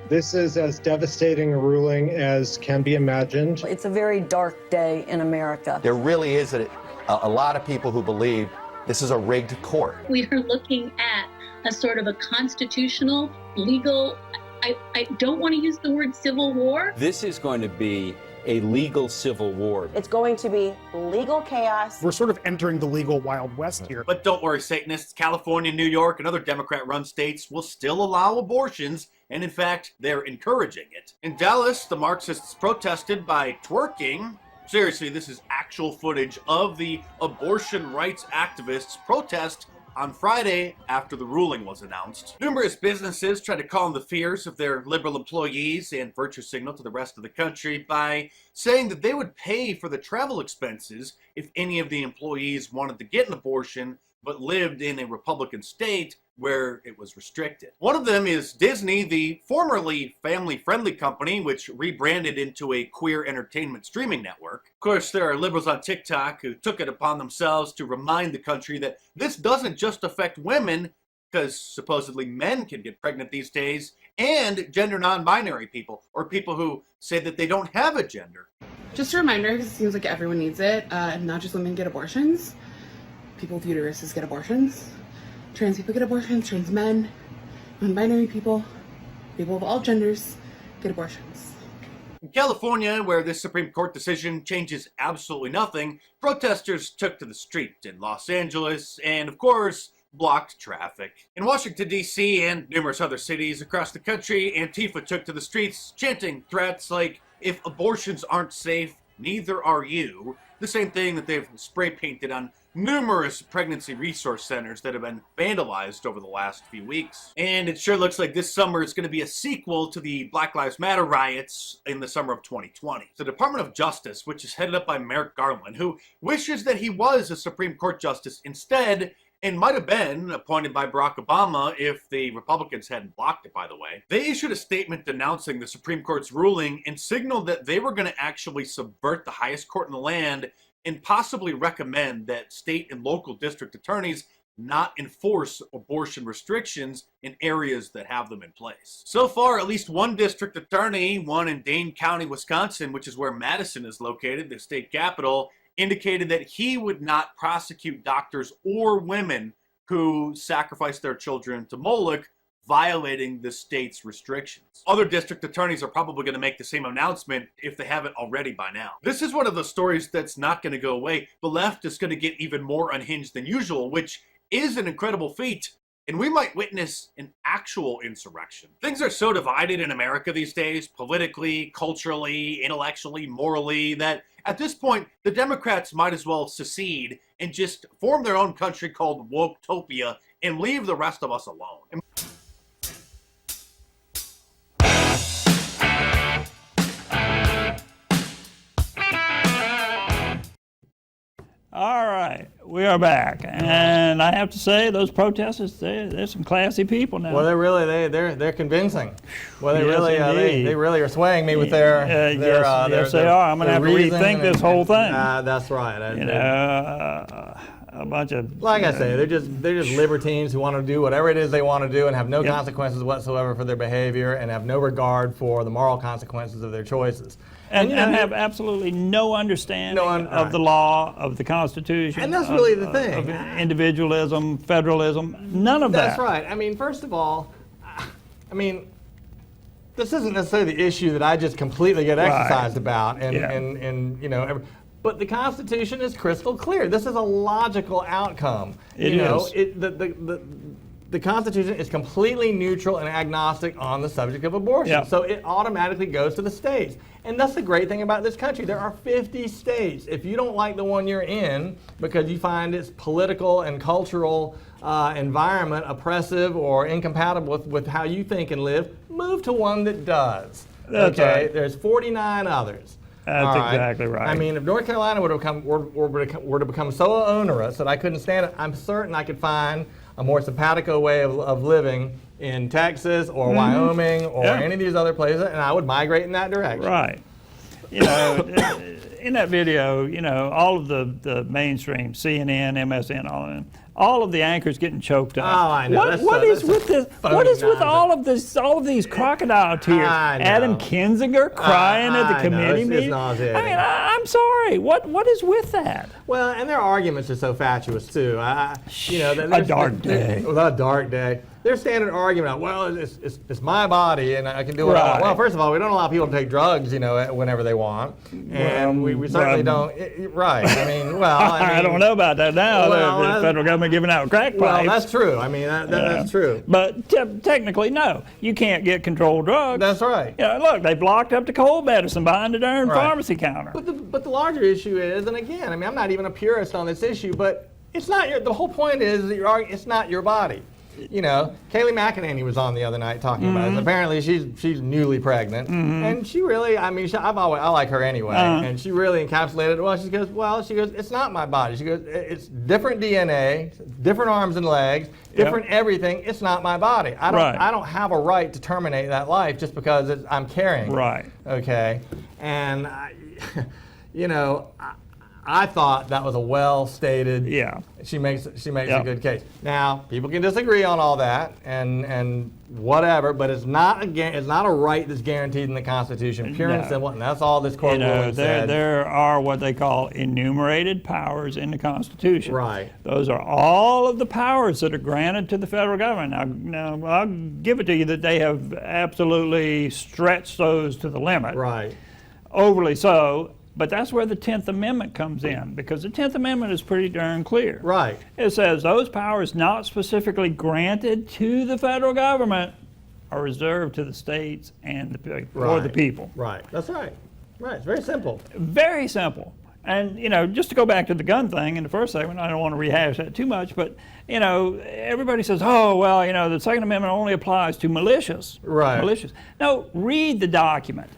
[SPEAKER 8] This is as devastating a ruling as can be imagined.
[SPEAKER 9] It's a very dark day in America.
[SPEAKER 10] There really is a lot of people who believe this is a rigged court.
[SPEAKER 11] We are looking at a sort of a constitutional, legal, I don't want to use the word civil war.
[SPEAKER 12] This is going to be a legal civil war.
[SPEAKER 13] It's going to be legal chaos.
[SPEAKER 14] We're sort of entering the legal Wild West here.
[SPEAKER 4] But don't worry, Satanists. California, New York, and other Democrat-run states will still allow abortions, and in fact, they're encouraging it. In Dallas, the Marxists protested by twerking. Seriously, this is actual footage of the abortion rights activists' protest on Friday after the ruling was announced. Numerous businesses tried to calm the fears of their liberal employees and virtue signal to the rest of the country by saying that they would pay for the travel expenses if any of the employees wanted to get an abortion but lived in a Republican state where it was restricted. One of them is Disney, the formerly family-friendly company which rebranded into a queer entertainment streaming network. Of course, there are liberals on TikTok who took it upon themselves to remind the country that this doesn't just affect women, because supposedly men can get pregnant these days, and gender non-binary people, or people who say that they don't have a gender.
[SPEAKER 15] Just a reminder, because it seems like everyone needs it, not just women get abortions. People with uteruses get abortions. Trans people get abortions. Trans men, non-binary people of all genders get abortions.
[SPEAKER 4] In California, where this Supreme Court decision changes absolutely nothing, protesters took to the street in Los Angeles and, of course, blocked traffic. In Washington, D.C. and numerous other cities across the country, Antifa took to the streets chanting threats like, "If abortions aren't safe, neither are you." The same thing that they've spray painted on numerous pregnancy resource centers that have been vandalized over the last few weeks. And it sure looks like this summer is going to be a sequel to the Black Lives Matter riots in the summer of 2020. The Department of Justice, which is headed up by Merrick Garland, who wishes that he was a Supreme Court justice instead, and might have been appointed by Barack Obama if the Republicans hadn't blocked it, by the way. They issued a statement denouncing the Supreme Court's ruling and signaled that they were going to actually subvert the highest court in the land and possibly recommend that state and local district attorneys not enforce abortion restrictions in areas that have them in place. So far, at least one district attorney, one in Dane County, Wisconsin, which is where Madison is located, the state capital, indicated that he would not prosecute doctors or women who sacrifice their children to Moloch, violating the state's restrictions. Other district attorneys are probably going to make the same announcement if they haven't already by now. This is one of the stories that's not going to go away. The left is going to get even more unhinged than usual, which is an incredible feat, and we might witness an actual insurrection. Things are so divided in America these days, politically, culturally, intellectually, morally, that at this point, the Democrats might as well secede and just form their own country called Woketopia and leave the rest of us alone.
[SPEAKER 1] All right, we are back, and I have to say, those protesters, they're some classy people now.
[SPEAKER 2] Well, they're convincing. Well, they really are swaying me with
[SPEAKER 1] yes, they are. I'm going to have to rethink this whole thing.
[SPEAKER 2] That's right.
[SPEAKER 1] A bunch of,
[SPEAKER 2] like I say, they're just libertines who want to do whatever it is they want to do and have no consequences whatsoever for their behavior and have no regard for the moral consequences of their choices.
[SPEAKER 1] And have absolutely no understanding of the law, of the Constitution.
[SPEAKER 2] And that's really the thing.
[SPEAKER 1] Of individualism, federalism, none of that.
[SPEAKER 2] That's right. I mean, first of all, this isn't necessarily the issue that I just completely get exercised about. And you know, but the Constitution is crystal clear. This is a logical outcome. The Constitution is completely neutral and agnostic on the subject of abortion. So it automatically goes to the states. And that's the great thing about this country. There are 50 states. If you don't like the one you're in because you find its political and cultural environment oppressive or incompatible with how you think and live, move to one that does.
[SPEAKER 1] That's right.
[SPEAKER 2] There's 49 others.
[SPEAKER 1] That's exactly right.
[SPEAKER 2] I mean, if North Carolina were to become so onerous that I couldn't stand it, I'm certain I could find a more simpatico way of living in Texas or Wyoming or any of these other places, and I would migrate in that direction.
[SPEAKER 1] Right. You know, in that video, you know, all of the mainstream, CNN, MSN, all of the anchors getting choked up.
[SPEAKER 2] Oh, I know.
[SPEAKER 1] What is with all of these crocodile tears? Adam Kinzinger crying at the committee meeting. I mean, I'm sorry. What is with that?
[SPEAKER 2] Well, and their arguments are so fatuous too.
[SPEAKER 1] A dark day.
[SPEAKER 2] A dark day. Their standard argument, well, it's my body and I can do what I want. Well, first of all, we don't allow people to take drugs, you know, whenever they want, and we certainly don't. I mean,
[SPEAKER 1] I don't know about that now. The federal government giving out crack pipes.
[SPEAKER 2] Well, that's true. I mean, that's true.
[SPEAKER 1] But technically, no, you can't get controlled drugs.
[SPEAKER 2] That's right.
[SPEAKER 1] You know, look, they've locked up the cold medicine behind the darn pharmacy counter.
[SPEAKER 2] But the larger issue is, and again, I mean, I'm not even a purist on this issue, but it's not the whole point is that it's not your body. You know, Kayleigh McEnany was on the other night talking about it. Apparently, she's newly pregnant, and she really, I mean, I like her anyway, and she really encapsulated. She goes, it's not my body. She goes, it's different DNA, different arms and legs, different everything. It's not my body. I don't have a right to terminate that life just because I'm carrying.
[SPEAKER 1] Right.
[SPEAKER 2] Okay, and you know. I thought that was a well-stated.
[SPEAKER 1] Yeah.
[SPEAKER 2] She makes a good case. Now, people can disagree on all that and whatever, but it's not a right that's guaranteed in the Constitution, pure and simple, and that's all this court ruling said.
[SPEAKER 1] There are what they call enumerated powers in the Constitution.
[SPEAKER 2] Right.
[SPEAKER 1] Those are all of the powers that are granted to the federal government. Now I'll give it to you that they have absolutely stretched those to the limit.
[SPEAKER 2] Right.
[SPEAKER 1] Overly so. But that's where the 10th Amendment comes in, because the 10th Amendment is pretty darn clear.
[SPEAKER 2] Right.
[SPEAKER 1] It says those powers not specifically granted to the federal government are reserved to the states and the people.
[SPEAKER 2] Right. That's right. Right. It's very simple.
[SPEAKER 1] Very simple. And, you know, just to go back to the gun thing in the first segment, I don't want to rehash that too much, but, you know, everybody says, oh, well, you know, the Second Amendment only applies to militias.
[SPEAKER 2] Right.
[SPEAKER 1] Militias. No, read the document.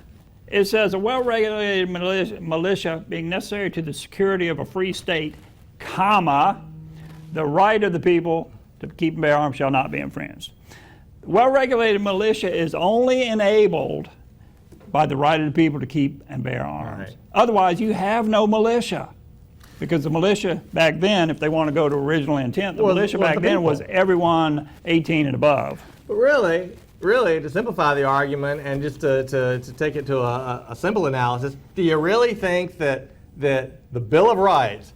[SPEAKER 1] It says a well-regulated militia being necessary to the security of a free state, comma, the right of the people to keep and bear arms shall not be infringed. Well-regulated militia is only enabled by the right of the people to keep and bear arms. Right. Otherwise, you have no militia. Because the militia back then, if they want to go to original intent, the militia back then was everyone 18 and above.
[SPEAKER 2] But really, to simplify the argument and just to take it to a simple analysis, do you really think that the Bill of Rights,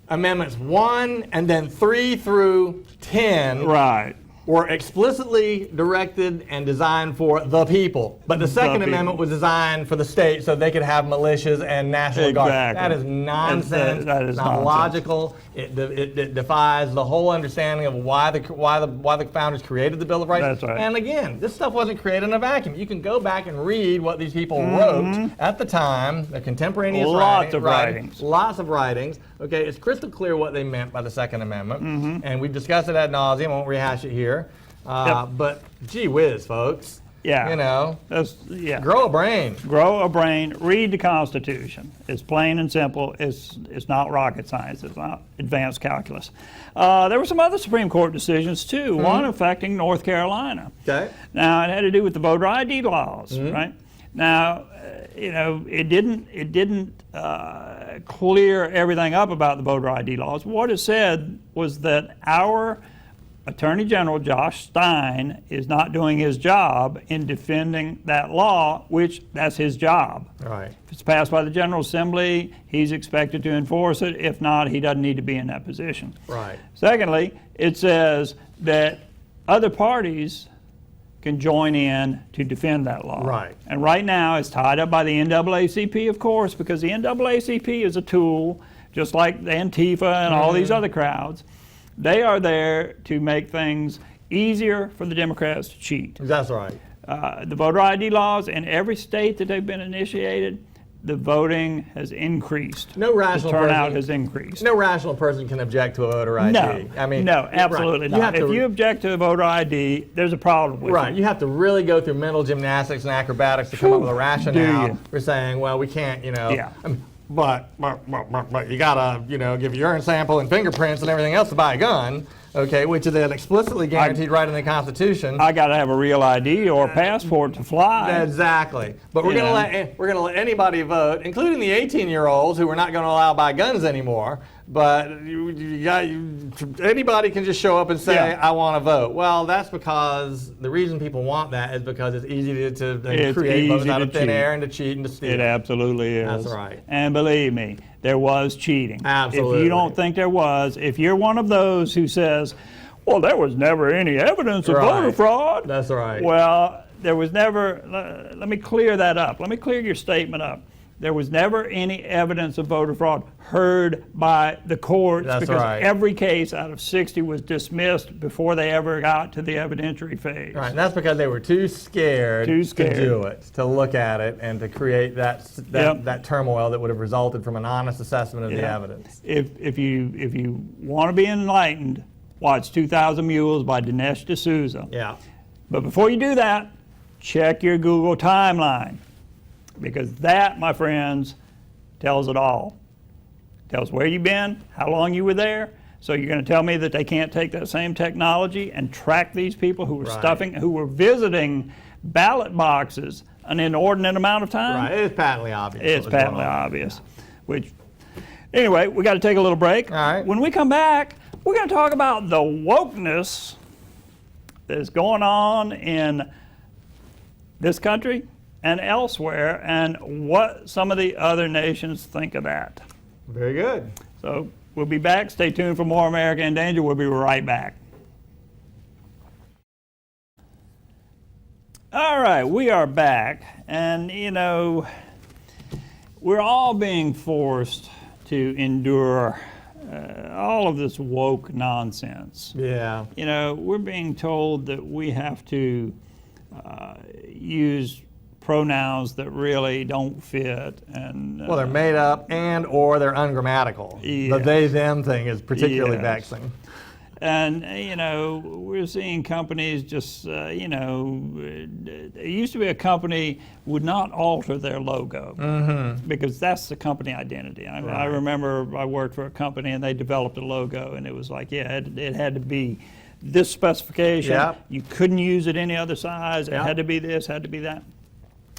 [SPEAKER 2] Amendments 1 and then 3 through 10, were explicitly directed and designed for the people, but the Second Amendment was designed for the state so they could have militias and National Guard? That is nonsense.
[SPEAKER 1] That is
[SPEAKER 2] not logical. It defies the whole understanding of why the founders created the Bill of Rights.
[SPEAKER 1] That's right.
[SPEAKER 2] And again, this stuff wasn't created in a vacuum. You can go back and read what these people wrote at the time, the contemporaneous writings. Lots of writings. Okay, it's crystal clear what they meant by the Second Amendment, and we've discussed it ad nauseum. I won't rehash it here. But gee whiz, folks.
[SPEAKER 1] Yeah.
[SPEAKER 2] You know,
[SPEAKER 1] yeah.
[SPEAKER 2] Grow a brain.
[SPEAKER 1] Grow a brain. Read the Constitution. It's plain and simple. It's not rocket science. It's not advanced calculus. There were some other Supreme Court decisions too. One affecting North Carolina.
[SPEAKER 2] Okay.
[SPEAKER 1] Now it had to do with the voter ID laws, right? Now, you know, it didn't clear everything up about the voter ID laws. What it said was that our Attorney General Josh Stein is not doing his job in defending that law, which that's his job.
[SPEAKER 2] Right.
[SPEAKER 1] If it's passed by the General Assembly, he's expected to enforce it. If not, he doesn't need to be in that position.
[SPEAKER 2] Right.
[SPEAKER 1] Secondly, it says that other parties can join in to defend that law.
[SPEAKER 2] Right.
[SPEAKER 1] And right now it's tied up by the NAACP, of course, because the NAACP is a tool, just like the Antifa and all these other crowds. They are there to make things easier for the Democrats to cheat.
[SPEAKER 2] That's right.
[SPEAKER 1] The voter ID laws in every state that they've been initiated, the voting has increased.
[SPEAKER 2] No rational
[SPEAKER 1] the turnout
[SPEAKER 2] person,
[SPEAKER 1] has increased.
[SPEAKER 2] No rational person can object to a voter ID.
[SPEAKER 1] No,
[SPEAKER 2] I mean,
[SPEAKER 1] no, absolutely
[SPEAKER 2] right.
[SPEAKER 1] not. If you object to a voter ID, there's a problem with
[SPEAKER 2] right.
[SPEAKER 1] it.
[SPEAKER 2] You have to really go through mental gymnastics and acrobatics to come up with a rationale for saying, well, we can't, you know.
[SPEAKER 1] Yeah.
[SPEAKER 2] I mean, but you gotta, you know, give your urine sample and fingerprints and everything else to buy a gun, okay, which is an explicitly guaranteed right in the Constitution.
[SPEAKER 1] I gotta have a real ID or a passport to fly.
[SPEAKER 2] Exactly. But we're gonna let anybody vote, including the 18-year-olds who we're not gonna allow buy guns anymore. But anybody can just show up and say, I want to vote. Well, that's because the reason people want that is because it's easy to create votes out of thin air and to cheat and to steal.
[SPEAKER 1] It absolutely is.
[SPEAKER 2] That's right.
[SPEAKER 1] And believe me, there was cheating.
[SPEAKER 2] Absolutely.
[SPEAKER 1] If you don't think there was, if you're one of those who says, well, there was never any evidence of voter fraud.
[SPEAKER 2] That's right.
[SPEAKER 1] Well, there was never, let me clear that up. Let me clear your statement up. There was never any evidence of voter fraud heard by the courts because every case out of 60 was dismissed before they ever got to the evidentiary phase.
[SPEAKER 2] Right, and that's because they were too scared to do it, to look at it, and to create that turmoil that would have resulted from an honest assessment of the evidence.
[SPEAKER 1] If you want to be enlightened, watch 2,000 Mules by Dinesh D'Souza.
[SPEAKER 2] Yeah.
[SPEAKER 1] But before you do that, check your Google timeline. Because that, my friends, tells it all. Tells where you've been, how long you were there. So you're going to tell me that they can't take that same technology and track these people who were who were visiting ballot boxes an inordinate amount of time?
[SPEAKER 2] Right, it's patently obvious.
[SPEAKER 1] It's patently obvious. Which, anyway, we got to take a little break.
[SPEAKER 2] All right.
[SPEAKER 1] When we come back, we're going to talk about the wokeness that's going on in this country and elsewhere, and what some of the other nations think of that.
[SPEAKER 2] Very good.
[SPEAKER 1] So we'll be back. Stay tuned for more America in Danger. We'll be right back. All right, we are back. And, you know, we're all being forced to endure all of this woke nonsense.
[SPEAKER 2] Yeah.
[SPEAKER 1] You know, we're being told that we have to use pronouns that really don't fit, and
[SPEAKER 2] well, they're made up and or they're ungrammatical.
[SPEAKER 1] Yes.
[SPEAKER 2] The they-them thing is particularly vexing.
[SPEAKER 1] And, you know, we're seeing companies just, you know, it used to be a company would not alter their logo because that's the company identity. I remember I worked for a company and they developed a logo, and it was like, it had to be this specification.
[SPEAKER 2] Yep.
[SPEAKER 1] You couldn't use it any other size. It had to be this, had to be that.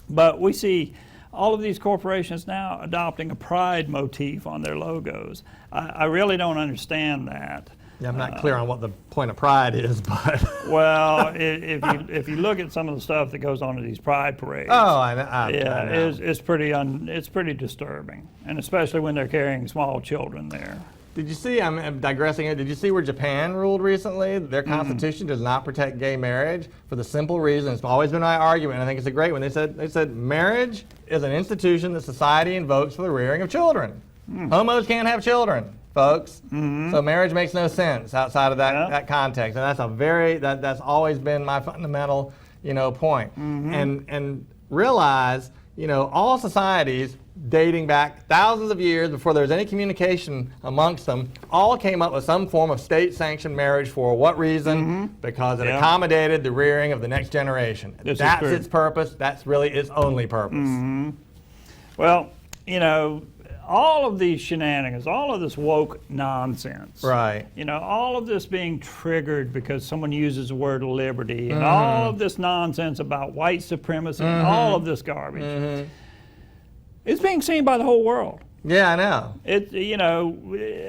[SPEAKER 1] But we see all of these corporations now adopting a pride motif on their logos. I really don't understand that.
[SPEAKER 2] Yeah, I'm not clear on what the point of pride is, but
[SPEAKER 1] well, if you look at some of the stuff that goes on at these pride parades,
[SPEAKER 2] I know.
[SPEAKER 1] It's pretty disturbing, and especially when they're carrying small children there.
[SPEAKER 2] Did you see, I'm digressing here, did you see where Japan ruled recently? Their constitution does not protect gay marriage for the simple reason, it's always been my argument, I think it's a great one. They said marriage is an institution that society invokes for the rearing of children. Homos can't have children, folks. So marriage makes no sense outside of that context. And that's that's always been my fundamental, point. And realize, all societies dating back thousands of years before there was any communication amongst them, all came up with some form of state-sanctioned marriage for what reason? Because it accommodated the rearing of the next generation. That's its purpose. That's really its only purpose.
[SPEAKER 1] Well, you know, all of these shenanigans, all of this woke nonsense,
[SPEAKER 2] right?
[SPEAKER 1] You know, all of this being triggered because someone uses the word liberty, and all of this nonsense about white supremacy, and all of this garbage, it's being seen by the whole world.
[SPEAKER 2] Yeah, I know.
[SPEAKER 1] You know,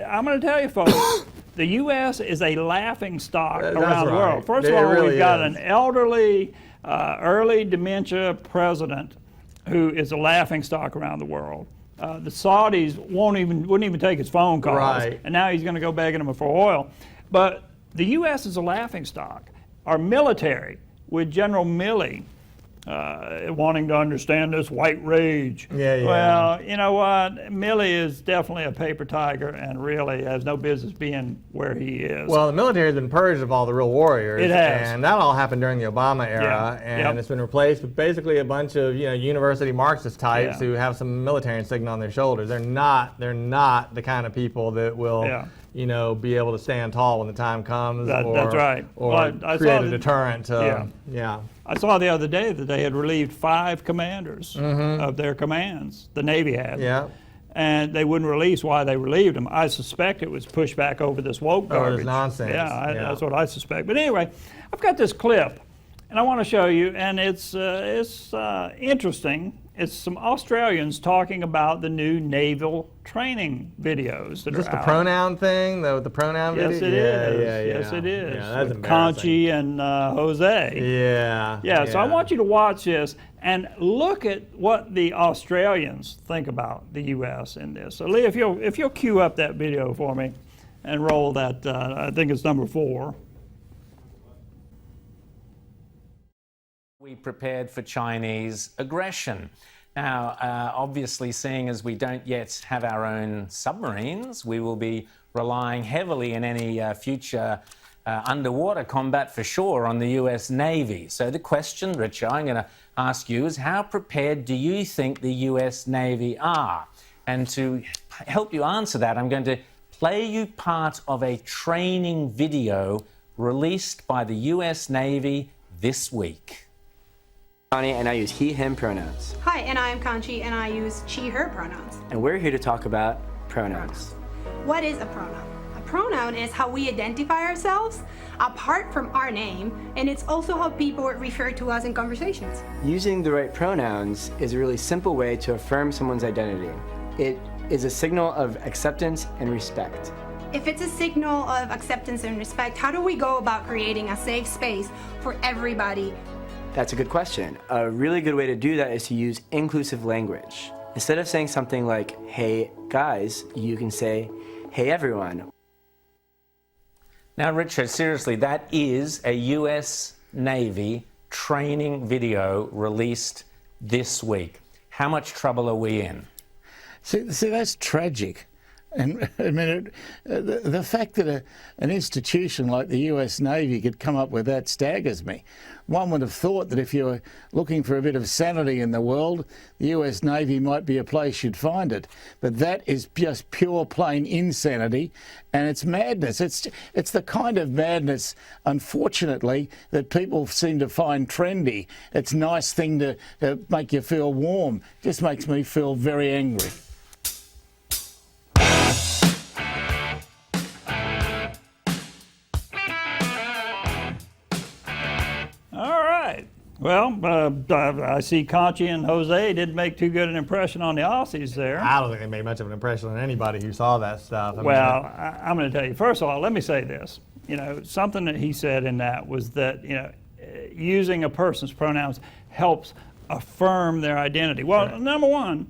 [SPEAKER 1] I'm going to tell you, folks, the U.S. is a laughing stock around the world. First of all,
[SPEAKER 2] really
[SPEAKER 1] we've got an elderly, early dementia president who is a laughing stock around the world. The Saudis wouldn't even take his phone calls, and now he's going to go begging them for oil. But the U.S. is a laughing stock. Our military, with General Milley wanting to understand this white rage. Well, you know what? Milley is definitely a paper tiger and really has no business being where he is.
[SPEAKER 2] Well, the military has been purged of all the real warriors.
[SPEAKER 1] It has.
[SPEAKER 2] And that all happened during the Obama era. And it's been replaced with basically a bunch of, you know, university Marxist types who have some military insignia on their shoulders. They're not the kind of people that will, you know, be able to stand tall when the time comes.
[SPEAKER 1] That's right.
[SPEAKER 2] Or create a deterrent to,
[SPEAKER 1] I saw the other day that they had relieved 5 commanders of their commands. The Navy had. And they wouldn't release why they relieved them. I suspect it was pushback over this woke garbage.
[SPEAKER 2] This nonsense.
[SPEAKER 1] That's what I suspect. But anyway, I've got this clip, and I want to show you, and it's interesting. It's some Australians talking about the new naval training videos that are out.
[SPEAKER 2] Is this the pronoun thing, the pronoun video?
[SPEAKER 1] Yes, it is. Yes, it is.
[SPEAKER 2] Yeah, that's
[SPEAKER 1] with Conchi and Jose. So I want you to watch this and look at what the Australians think about the U.S. in this. So Lee, if you'll cue up that video for me and roll that, I think it's number 4.
[SPEAKER 16] We prepared for Chinese aggression. Now, obviously, seeing as we don't yet have our own submarines, we will be relying heavily in any future underwater combat for sure on the US Navy. So the question, Richard, I'm going to ask you is how prepared do you think the US Navy are? And to help you answer that, I'm going to play you part of a training video released by the US Navy this week.
[SPEAKER 17] And I use he, him pronouns.
[SPEAKER 18] Hi, and I am Conchi, and I use she, her pronouns.
[SPEAKER 17] And we're here to talk about pronouns.
[SPEAKER 18] What is a pronoun? A pronoun is how we identify ourselves apart from our name, and it's also how people refer to us in conversations.
[SPEAKER 17] Using the right pronouns is a really simple way to affirm someone's identity. It is a signal of acceptance and respect.
[SPEAKER 18] If it's a signal of acceptance and respect, how do we go about creating a safe space for everybody?
[SPEAKER 17] That's a good question. A really good way to do that is to use inclusive language. Instead of saying something like, hey guys, you can say, hey everyone.
[SPEAKER 16] Now, Richard, seriously, that is a US Navy training video released this week. How much trouble are we in?
[SPEAKER 19] See, that's tragic. And I mean, the fact that an institution like the US Navy could come up with that staggers me. One would have thought that if you were looking for a bit of sanity in the world, the US Navy might be a place you'd find it. But that is just pure, plain insanity, and it's madness. It's the kind of madness, unfortunately, that people seem to find trendy. It's a nice thing to make you feel warm. It just makes me feel very angry.
[SPEAKER 1] Well, I see Conchi and Jose didn't make too good an impression on the Aussies there.
[SPEAKER 2] I don't think they made much of an impression on anybody who saw that stuff.
[SPEAKER 1] I'm going to tell you, first of all, let me say this. You know, something that he said in that was that, you know, using a person's pronouns helps affirm their identity. Well, number one,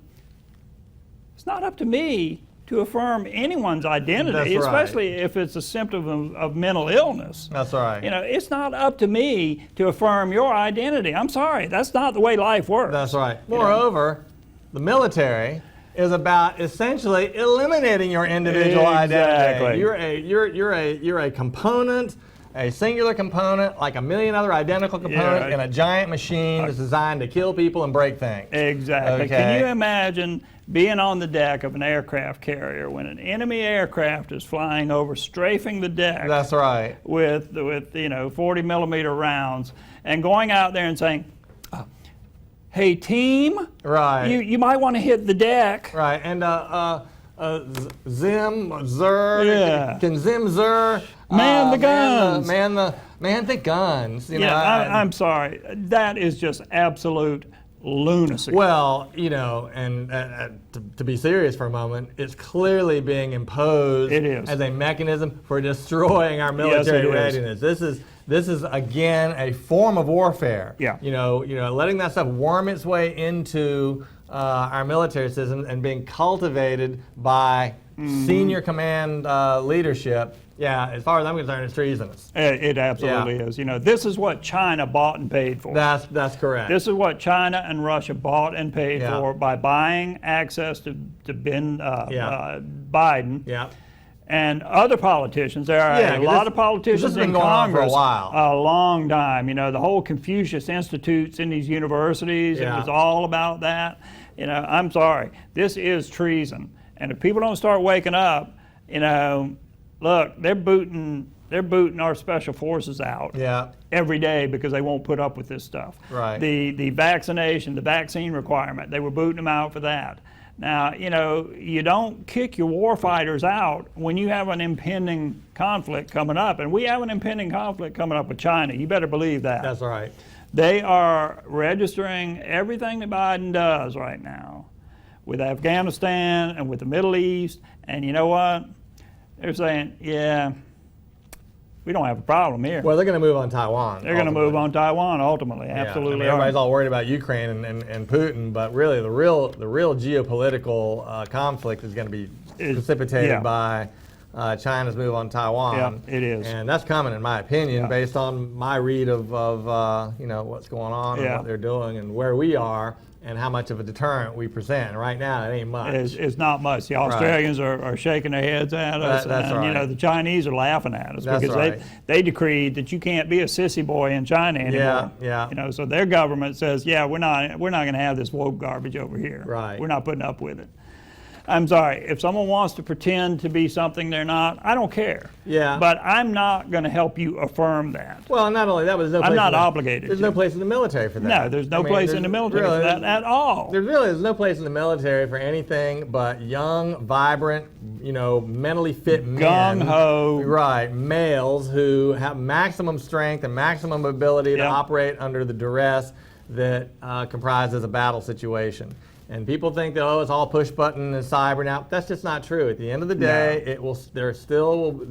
[SPEAKER 1] it's not up to me to affirm anyone's identity, especially if it's a symptom of mental illness.
[SPEAKER 2] That's right.
[SPEAKER 1] You know, it's not up to me to affirm your identity. I'm sorry, that's not the way life works.
[SPEAKER 2] That's right. Moreover, the military is about essentially eliminating your individual identity. You're a component, a singular component, like a million other identical components in a giant machine that's designed to kill people and break things.
[SPEAKER 1] Exactly.
[SPEAKER 2] Okay.
[SPEAKER 1] Can you imagine being on the deck of an aircraft carrier when an enemy aircraft is flying over, strafing the deck.
[SPEAKER 2] That's right.
[SPEAKER 1] With 40 millimeter rounds, and going out there and saying, "Hey team,
[SPEAKER 2] right?
[SPEAKER 1] You might want to hit the deck."
[SPEAKER 2] Right. And Zim Zer.
[SPEAKER 1] Yeah.
[SPEAKER 2] Can Zim Zer
[SPEAKER 1] man the guns?
[SPEAKER 2] Man the guns. You know,
[SPEAKER 1] I'm sorry. That is just absolute lunacy.
[SPEAKER 2] Well, and to be serious for a moment, it's clearly being imposed as a mechanism for destroying our military readiness. This is again a form of warfare.
[SPEAKER 1] Yeah.
[SPEAKER 2] Letting that stuff worm its way into our military system and being cultivated by senior command leadership. Yeah, as far as I'm concerned, it's treasonous.
[SPEAKER 1] It absolutely is. This is what China bought and paid for.
[SPEAKER 2] That's correct.
[SPEAKER 1] This is what China and Russia bought and paid for by buying access to Biden.
[SPEAKER 2] Yeah.
[SPEAKER 1] And other politicians. There are a lot of politicians in Congress
[SPEAKER 2] for a while.
[SPEAKER 1] A long time. The whole Confucius Institutes in these universities, it was all about that. I'm sorry. This is treason. And if people don't start waking up, look, they're booting our special forces out every day because they won't put up with this stuff.
[SPEAKER 2] Right.
[SPEAKER 1] The vaccine requirement, they were booting them out for that. Now, you don't kick your war fighters out when you have an impending conflict coming up. And we have an impending conflict coming up with China. You better believe that.
[SPEAKER 2] That's right.
[SPEAKER 1] They are registering everything that Biden does right now with Afghanistan and with the Middle East. And you know what? They're saying, yeah, we don't have a problem here.
[SPEAKER 2] Well, they're going to move on Taiwan.
[SPEAKER 1] They're going to move on Taiwan ultimately. Absolutely.
[SPEAKER 2] Everybody's all worried about Ukraine and Putin, but really the real geopolitical conflict is going to be precipitated by China's move on Taiwan.
[SPEAKER 1] Yeah, it is.
[SPEAKER 2] And that's coming, in my opinion, based on my read of what's going on and what they're doing and where we are and how much of a deterrent we present. Right now, it ain't much.
[SPEAKER 1] It's not much. The Australians are shaking their heads at us.
[SPEAKER 2] That's
[SPEAKER 1] and,
[SPEAKER 2] right.
[SPEAKER 1] The Chinese are laughing at us
[SPEAKER 2] That's
[SPEAKER 1] because
[SPEAKER 2] right.
[SPEAKER 1] they decreed that you can't be a sissy boy in China anymore.
[SPEAKER 2] Yeah.
[SPEAKER 1] So their government says, we're not going to have this woke garbage over here.
[SPEAKER 2] Right.
[SPEAKER 1] We're not putting up with it. I'm sorry, if someone wants to pretend to be something they're not, I don't care.
[SPEAKER 2] Yeah.
[SPEAKER 1] But I'm not going to help you affirm that.
[SPEAKER 2] Well, not only that, but
[SPEAKER 1] I'm not obligated.
[SPEAKER 2] There's no place in the military for that.
[SPEAKER 1] No, there's no place in the military for that at all.
[SPEAKER 2] There's no place in the military for anything but young, vibrant, mentally fit men.
[SPEAKER 1] Gung-ho.
[SPEAKER 2] Right, males who have maximum strength and maximum ability to operate under the duress that comprises a battle situation. And people think that it's all push button and cyber now. That's just not true. At the end of the day, you still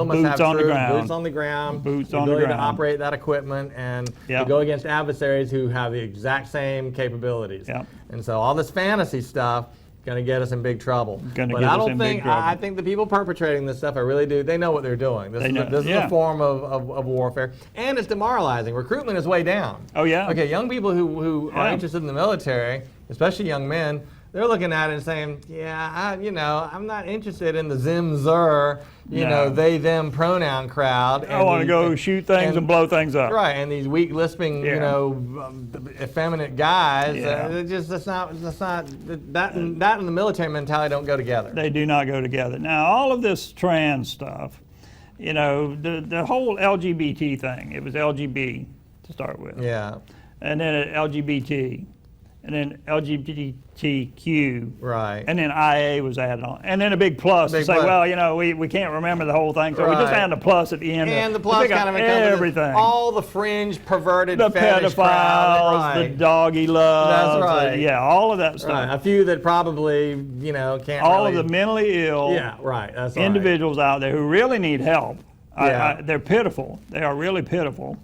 [SPEAKER 2] must have boots on the ground, the ability to operate that equipment and to go against adversaries who have the exact same capabilities. And so all this fantasy stuff is going to get us in big trouble. I think the people perpetrating this stuff, I really do, they know what they're doing. This is a form of warfare, and it's demoralizing. Recruitment is way down.
[SPEAKER 1] Oh yeah.
[SPEAKER 2] Okay, young people who are interested in the military, especially young men, they're looking at it and saying, I'm not interested in the Zim Zer, they, them pronoun crowd.
[SPEAKER 1] I want to go shoot things and blow things up.
[SPEAKER 2] Right, and these weak lisping, effeminate guys, that and the military mentality don't go together.
[SPEAKER 1] They do not go together. Now, all of this trans stuff, the whole LGBT thing, it was LGB to start with.
[SPEAKER 2] Yeah.
[SPEAKER 1] And then LGBT. And then LGBTQ,
[SPEAKER 2] right?
[SPEAKER 1] And then IA was added on, and then a big plus to say, well, we can't remember the whole thing, so we just added a plus at the end.
[SPEAKER 2] And the plus kind of encompasses
[SPEAKER 1] everything,
[SPEAKER 2] all the fringe, perverted,
[SPEAKER 1] the
[SPEAKER 2] pedophiles,
[SPEAKER 1] the doggy love,
[SPEAKER 2] that's right,
[SPEAKER 1] all of that stuff.
[SPEAKER 2] Right. A few that probably can't.
[SPEAKER 1] All of the mentally ill,
[SPEAKER 2] that's
[SPEAKER 1] individuals out there who really need help. They're pitiful. They are really pitiful.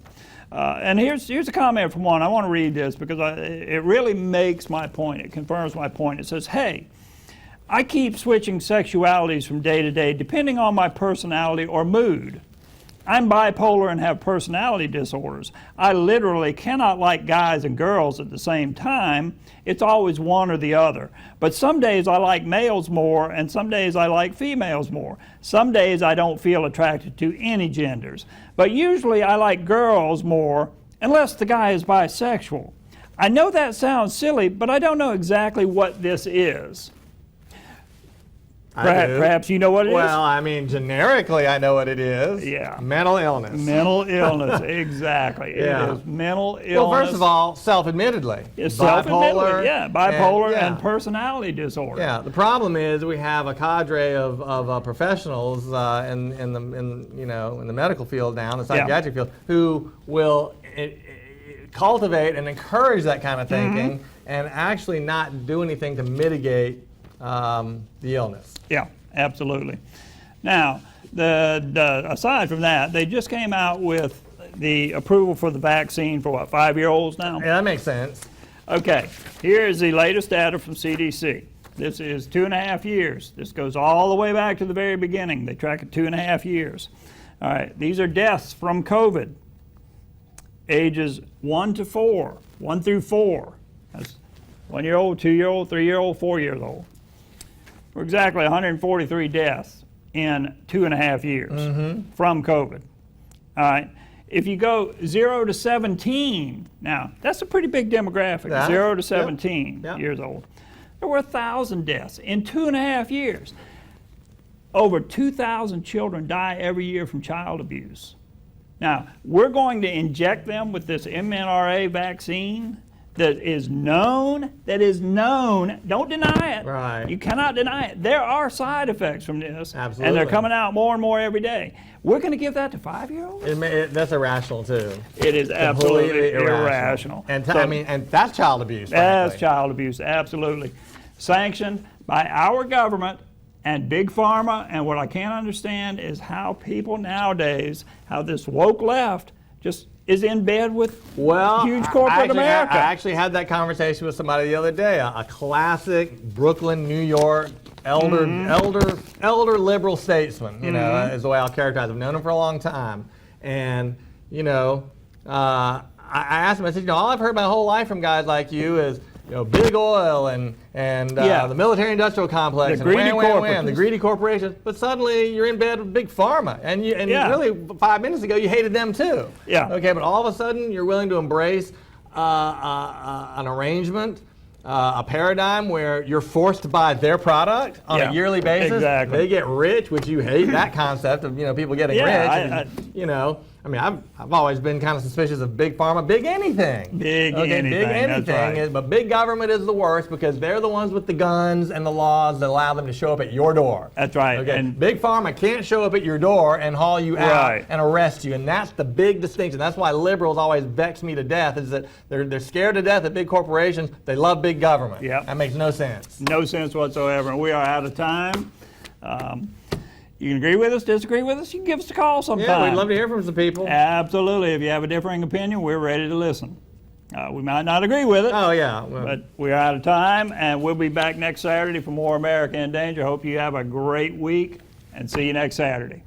[SPEAKER 1] And here's a comment from one. I want to read this because it really makes my point. It confirms my point. It says, hey, I keep switching sexualities from day to day depending on my personality or mood. I'm bipolar and have personality disorders. I literally cannot like guys and girls at the same time. It's always one or the other. But some days I like males more and some days I like females more. Some days I don't feel attracted to any genders. But usually I like girls more unless the guy is bisexual. I know that sounds silly, but I don't know exactly what this is. Perhaps you know what it is?
[SPEAKER 2] Well, I mean, generically, I know what it is.
[SPEAKER 1] Yeah.
[SPEAKER 2] Mental illness.
[SPEAKER 1] Mental illness, exactly.
[SPEAKER 2] Yeah.
[SPEAKER 1] It is mental illness.
[SPEAKER 2] Well, first of all, self-admittedly.
[SPEAKER 1] It's
[SPEAKER 2] bipolar.
[SPEAKER 1] Bipolar
[SPEAKER 2] and,
[SPEAKER 1] and personality disorder.
[SPEAKER 2] Yeah. The problem is we have a cadre of professionals in the medical field now, the psychiatric field, who will cultivate and encourage that kind of thinking and actually not do anything to mitigate the illness.
[SPEAKER 1] Yeah, absolutely. Now, aside from that, they just came out with the approval for the vaccine for what, 5-year-olds now?
[SPEAKER 2] Yeah, that makes sense.
[SPEAKER 1] Okay, here is the latest data from CDC. This is 2.5 years. This goes all the way back to the very beginning. They track it 2.5 years. All right, these are deaths from COVID. Ages 1 to 4, 1 through 4. That's 1-year-old, 2-year-old, 3-year-old, 4 years old. For exactly 143 deaths in 2.5 years from COVID. All right. If you go 0 to 17, now that's a pretty big demographic, 0 to 17 years old. There were 1,000 deaths in 2.5 years. Over 2,000 children die every year from child abuse. Now, we're going to inject them with this mRNA vaccine that is known, don't deny it.
[SPEAKER 2] Right.
[SPEAKER 1] You cannot deny it. There are side effects from this.
[SPEAKER 2] Absolutely.
[SPEAKER 1] And they're coming out more and more every day. We're going to give that to 5-year-olds?
[SPEAKER 2] That's irrational, too.
[SPEAKER 1] It is absolutely irrational.
[SPEAKER 2] And and that's child abuse,
[SPEAKER 1] That's
[SPEAKER 2] frankly.
[SPEAKER 1] child abuse, absolutely. Sanctioned by our government and Big Pharma, and what I can't understand is how people nowadays, how this woke left just is in bed with huge corporate America.
[SPEAKER 2] I actually had that conversation with somebody the other day. A classic Brooklyn, New York elder liberal statesman. You know, is the way I'll characterize him. I've known him for a long time, and I asked him. I said, all I've heard my whole life from guys like you is big oil and the military-industrial complex,
[SPEAKER 1] the greedy corporations.
[SPEAKER 2] the greedy corporations. But suddenly you're in bed with Big Pharma, and really 5 minutes ago you hated them too.
[SPEAKER 1] Yeah.
[SPEAKER 2] Okay, but all of a sudden you're willing to embrace an arrangement, a paradigm where you're forced to buy their product on a yearly basis.
[SPEAKER 1] Exactly.
[SPEAKER 2] They get rich, which you hate that concept of people getting rich. I mean, I've always been kind of suspicious of Big Pharma, big anything.
[SPEAKER 1] Big anything. That's right.
[SPEAKER 2] But big government is the worst because they're the ones with the guns and the laws that allow them to show up at your door.
[SPEAKER 1] That's right.
[SPEAKER 2] Okay.
[SPEAKER 1] And
[SPEAKER 2] Big Pharma can't show up at your door and haul you out and arrest you, and that's the big distinction. That's why liberals always vex me to death, is that they're scared to death of big corporations. They love big government.
[SPEAKER 1] Yep.
[SPEAKER 2] That makes no sense.
[SPEAKER 1] No sense whatsoever. And we are out of time. You can agree with us, disagree with us, you can give us a call sometime.
[SPEAKER 2] Yeah, we'd love to hear from some people.
[SPEAKER 1] Absolutely. If you have a differing opinion, we're ready to listen. We might not agree with it.
[SPEAKER 2] Oh, yeah.
[SPEAKER 1] But we're out of time, and we'll be back next Saturday for more America in Danger. Hope you have a great week, and see you next Saturday.